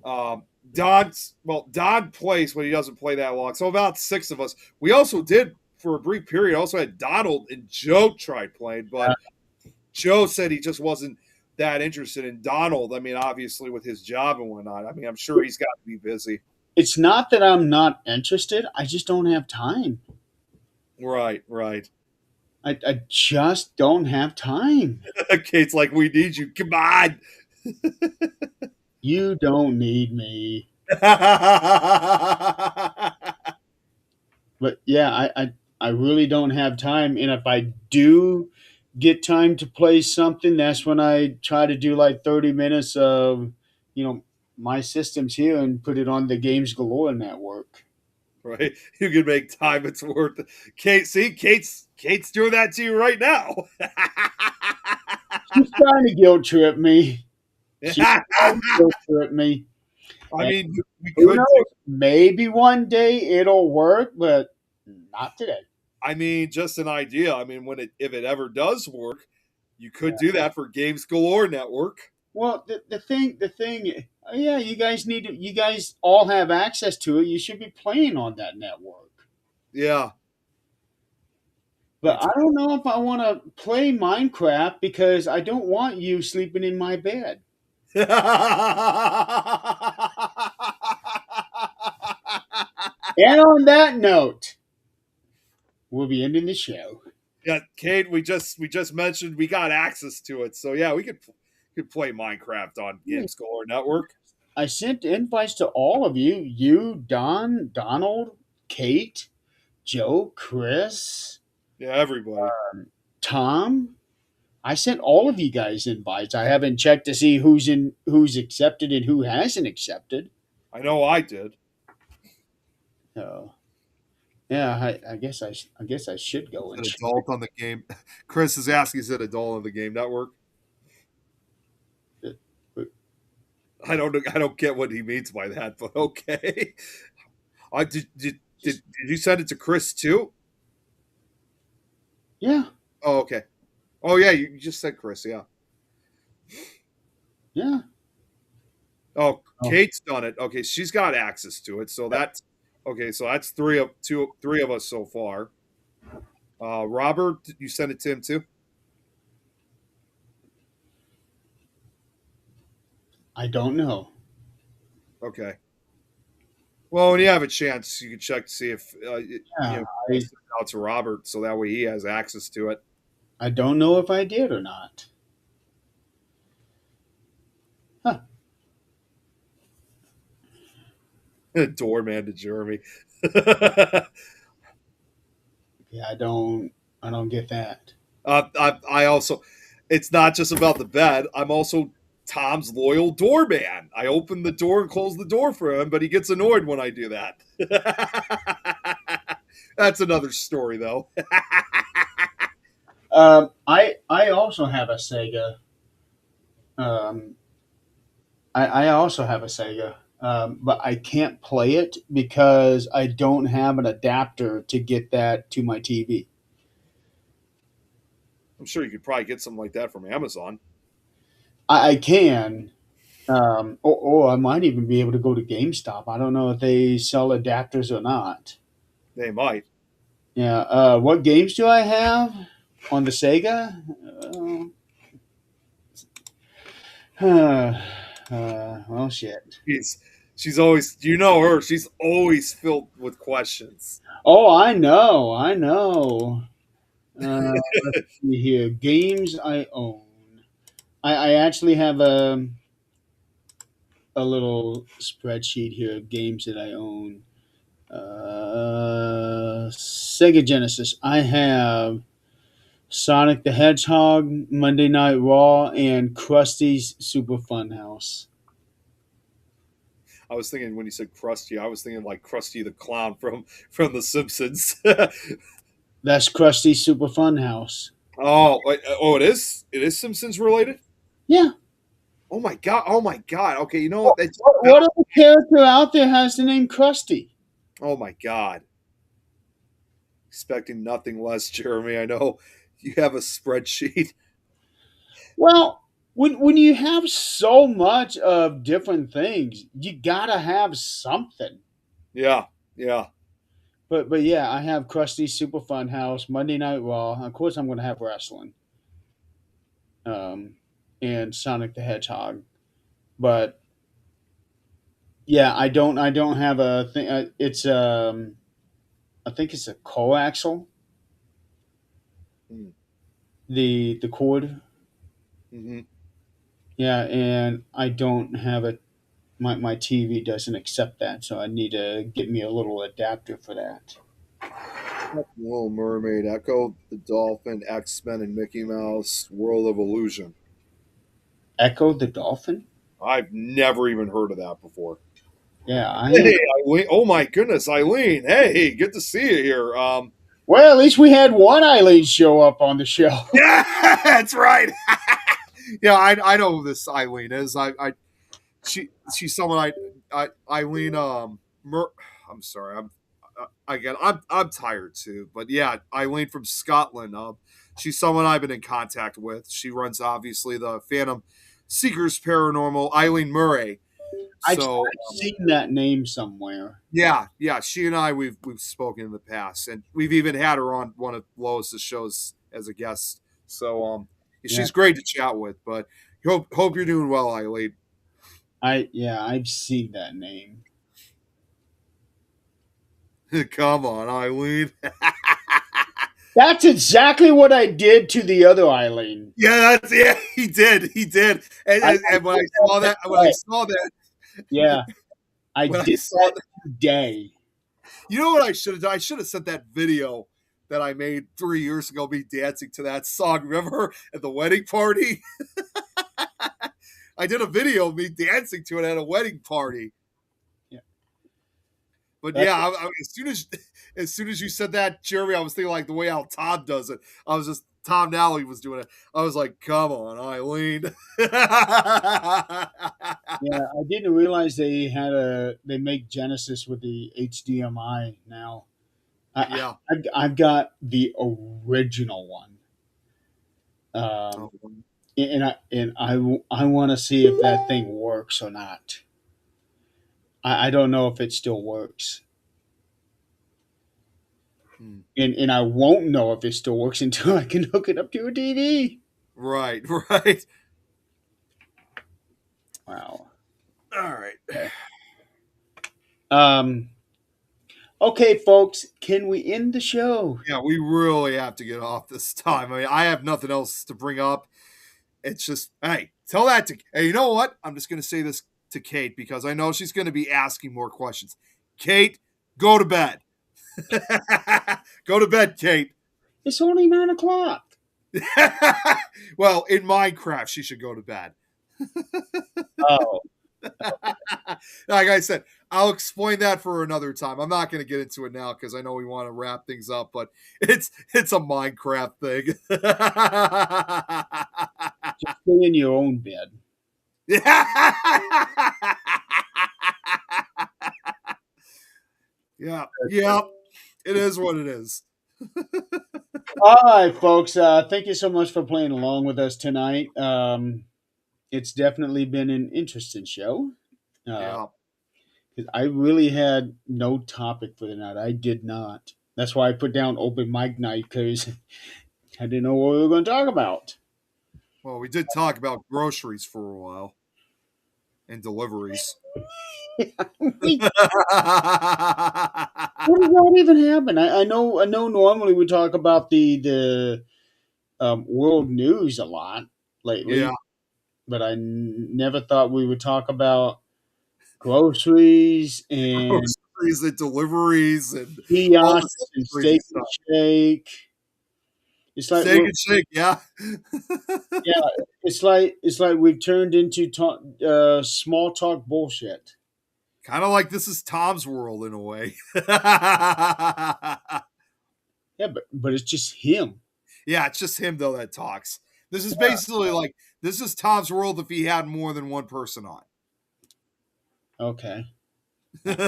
Don plays when he doesn't play that long. So about 6 of us. We also did for a brief period. Also had Donald and Joe tried playing, but Joe said he just wasn't that interested in Donald. I mean, obviously with his job and whatnot. I mean, I'm sure he's got to be busy. It's not that I'm not interested. I just don't have time. Right, right. I just don't have time. Kate's like, we need you. Come on. You don't need me. But yeah, I really don't have time, and if I do get time to play something, that's when I try to do like 30 minutes of, you know, my systems here and put it on the Games Galore network. right? You can make time. It's worth it. Kate, see, Kate's doing that to you right now. She's trying to guilt trip me. She's trying to guilt trip me. I And mean, we who could do. knows? Maybe one day it'll work, but not today. I mean, just an idea. I mean, when it if it ever does work, you could Yeah. do that for Games Galore Network. Well, the thing, yeah, you guys all have access to it. You should be playing on that network. Yeah, But it's I don't know if I want to play Minecraft because I don't want you sleeping in my bed. And on that note, we'll be ending the show. yeah, Kate. We just mentioned we got access to it, so yeah, we could play Minecraft on Games Galore Network. I sent invites to all of you. You, Don, Donald, Kate, Joe, Chris, Yeah, everybody. Tom. I sent all of you guys invites. I haven't checked to see who's accepted and who hasn't accepted. I know I did. So yeah, I guess I should go Is and it check. adult on the game? Chris is asking, is it adult on the game network? It. But I don't get what he means by that, but okay. I did you send it to Chris too? yeah, Oh, okay. Oh yeah, you just said Chris, yeah. yeah. Oh, Oh, Kate's done it. Okay, she's got access to it. So that's okay. So that's three of us so far. Robert, you sent it to him too. I don't know. Okay. Well, when you have a chance, you can check to see if Yeah, send it out to Robert, so that way he has access to it. I don't know if I did or not. Huh. Doorman to Jeremy. Yeah, I don't get that. I also, it's not just about the bed. I'm also Tom's loyal doorman. I open the door and close the door for him, but he gets annoyed when I do that. That's another story, though. I also have a Sega. Um, I also have a Sega, but I can't play it because I don't have an adapter to get that to my TV. I'm sure you could probably get something like that from Amazon. I can, or I might even be able to go to GameStop. I don't know if they sell adapters or not. They might. Yeah. What games do I have on the Sega? Well, shit. She's always, you know her. She's always filled with questions. Oh, I know. I know. Let's see here. Games I own. I actually have a little spreadsheet here of games that I own. Sega Genesis. I have Sonic the Hedgehog, Monday Night Raw, and Krusty's Super Fun House. I was thinking when you said Krusty, I was thinking like Krusty the Clown from The Simpsons. That's Krusty's Super Fun House. Oh, oh, it is. It is Simpsons related. Yeah. Oh my god! Oh my god! Okay, you know what? What, what other character out there has the name Krusty? Oh my god! Expecting nothing less, Jeremy. I know you have a spreadsheet. Well, when you have so much of different things, you gotta have something. Yeah, yeah. But yeah, I have Krusty's Super Fun House, Monday Night Raw. Of course, I'm gonna have wrestling, um, and Sonic the Hedgehog. But yeah, I don't have a thing. It's I think it's a coaxial. Mm-hmm. The cord. Mm-hmm. Yeah, and I don't have a my TV doesn't accept that, so I need to get me a little adapter for that. Little Mermaid, Echo the Dolphin, X Men, and Mickey Mouse, World of Illusion. Echo the Dolphin? I've never even heard of that before. Yeah, I. Hey, Eileen. Oh my goodness, Eileen. Hey, good to see you here. Well, at least we had one Eileen show up on the show. Yeah, that's right. Yeah, I know who this Eileen is. She's someone Eileen I'm sorry. I'm tired too. But yeah, Eileen from Scotland. She's someone I've been in contact with. She runs obviously the Phantom Seekers Paranormal, Eileen Murray. I've So seen that name somewhere. yeah, she and I we've spoken in the past, and we've even had her on one of Lois's shows as a guest. So Yeah, she's great to chat with. But hope you're doing well, Eileen. I've seen that name. Come on, Eileen. That's exactly what I did to the other Eileen. Yeah, he did. And when I saw that, Yeah, I when I did saw that that, today. you know what I should have done? I should have sent that video that I made 3 years ago, me dancing to that song. Remember at the wedding party? I did a video of me dancing to it at a wedding party. Yeah, But that's yeah, as soon as you said that, Jeremy, I was thinking like the way how Tom does it. I was just Tom Nally was doing it. I was like, "Come on, Eileen." yeah. I didn't realize they make Genesis with the HDMI now. Yeah. I've got the original one. Oh, I want to see if that thing works or not. I don't know if it still works, hmm. and I won't know if it still works until I can hook it up to a TV. Right, right. Wow. All right. Um. Okay, folks, can we end the show? Yeah, we really have to get off this time. I mean, I have nothing else to bring up. It's just, hey, tell that to, hey, you know what? I'm just going to say this to Kate because I know she's going to be asking more questions. Kate, go to bed. Go to bed, Kate. It's only 9 o'clock. Well, in Minecraft, she should go to bed. Oh, Like I said, I'll explain that for another time. I'm not going to get into it now because I know we want to wrap things up, but it's a Minecraft thing. just stay in your own bed. Yeah, yeah, it is what it is. All right, folks. Thank you so much for playing along with us tonight. It's definitely been an interesting show. Uh, Yeah. 'Cause I really had no topic for the night. I did not. That's why I put down open mic night because I didn't know what we were going to talk about. Well, we did talk about groceries for a while and deliveries. We- How does that even happen? I know. Normally we talk about the world news a lot lately, Yeah. but I never thought we would talk about groceries and Groceries and deliveries and all kiosks this and crazy steak and stuff. shake. It's like Steak and shake, yeah. yeah, it's like we've turned into small talk bullshit. Kind of like this is Tom's world in a way. Yeah, but it's just him. Yeah, it's just him though that talks. This is basically like this is Tom's world if he had more than one person on. Okay. That's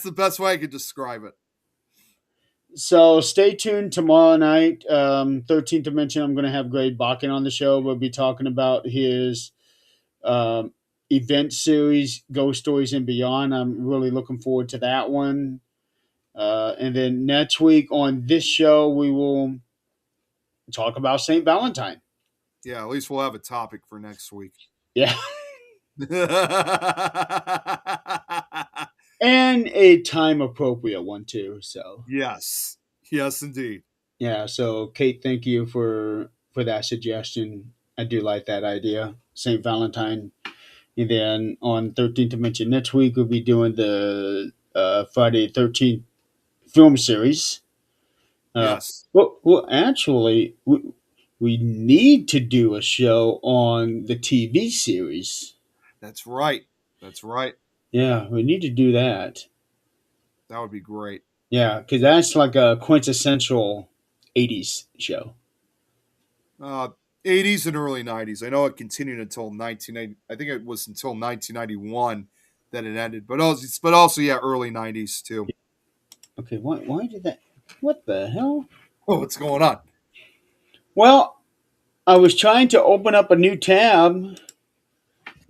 the best way I could describe it. So stay tuned tomorrow night, 13th Dimension. I'm going to have Greg Bakken on the show. We'll be talking about his um, event series, Ghost Stories and Beyond. I'm really looking forward to that one. And then next week on this show, we will talk about St. Valentine. Yeah, at least we'll have a topic for next week. Yeah. And a time appropriate one, too. So, Yes. Yes, indeed. yeah. So, Kate, thank you for that suggestion. I do like that idea. St. Valentine. And then on 13th Dimension next week, we'll be doing the Friday the 13th film series. Yes, Well, actually, we need to do a show on the TV series. that's right. That's right. Yeah, we need to do that. That would be great. Yeah, because that's like a quintessential 80s show. Uh, 80s and early 90s. I know it continued until 1990. I think it was until 1991 that it ended, but also yeah, early 90s too. Okay, why did that? What the hell? Oh, what's going on? Well, I was trying to open up a new tab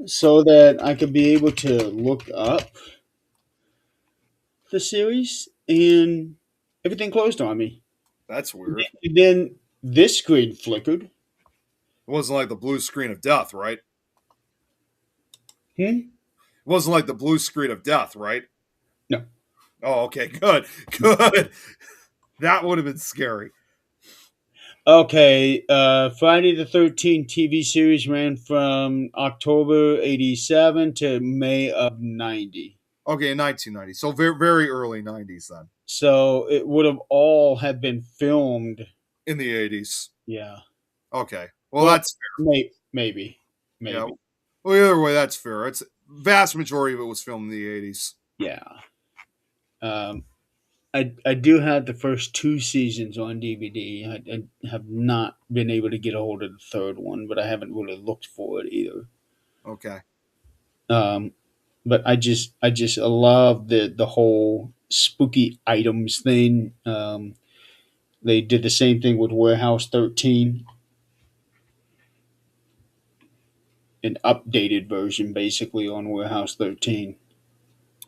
so that I could be able to look up the series, and everything closed on me. That's weird. And then this screen flickered. It wasn't like the blue screen of death, right? Hmm? It wasn't like the blue screen of death, right? No. Oh, okay, good, good. That would have been scary. Okay, Friday the 13th TV series ran from October 87 to May of 90. Okay, in 1990, so very very early 90s then. So it would have all have been filmed. In the 80s. Yeah. Okay, well Well, that's maybe. yeah. Well, either way, that's fair. It's vast majority of it was filmed in the 80s. Yeah. Um, I do have the first two seasons on DVD. I have not been able to get a hold of the third one, but I haven't really looked for it either. Okay. Um, but I love the whole spooky items thing. They did the same thing with Warehouse 13, an updated version basically on Warehouse 13.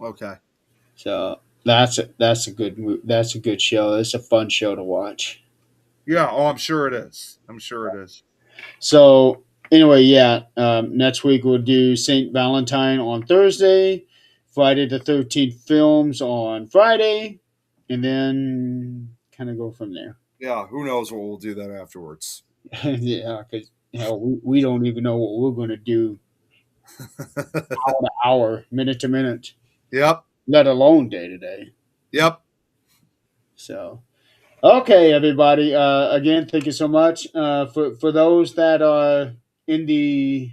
Okay. So that's a good show. It's a fun show to watch. Yeah. Oh, I'm sure it is. I'm sure it is. So anyway, yeah. Next week we'll do Saint Valentine on Thursday, Friday the 13th films on Friday, and then kind of go from there. Yeah. Who knows what we'll do then afterwards? Yeah, because we don't even know what we're going to do hour to hour, minute to minute, Yep. let alone day to day. Yep. So, okay, everybody. Again, thank you so much for those that are in the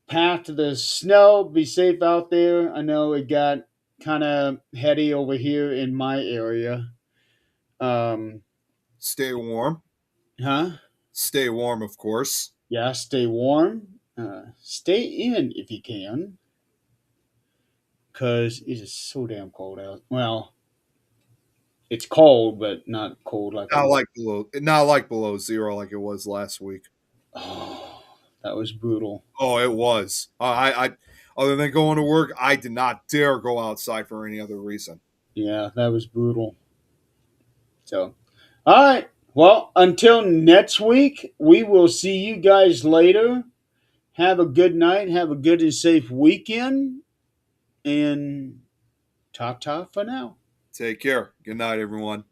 path to the snow. Be safe out there. I know it got kind of heady over here in my area. Um, Stay warm. huh? Stay warm, of course. Yeah, stay warm. Stay in if you can, because it is so damn cold out. Well, it's cold, but not cold like it was. Not like below zero like it was last week. Oh, that was brutal. Oh, it was. I other than going to work, I did not dare go outside for any other reason. Yeah, that was brutal. So, all right. Well, until next week, we will see you guys later. Have a good night. Have a good and safe weekend. And ta ta for now. Take care. Good night, everyone.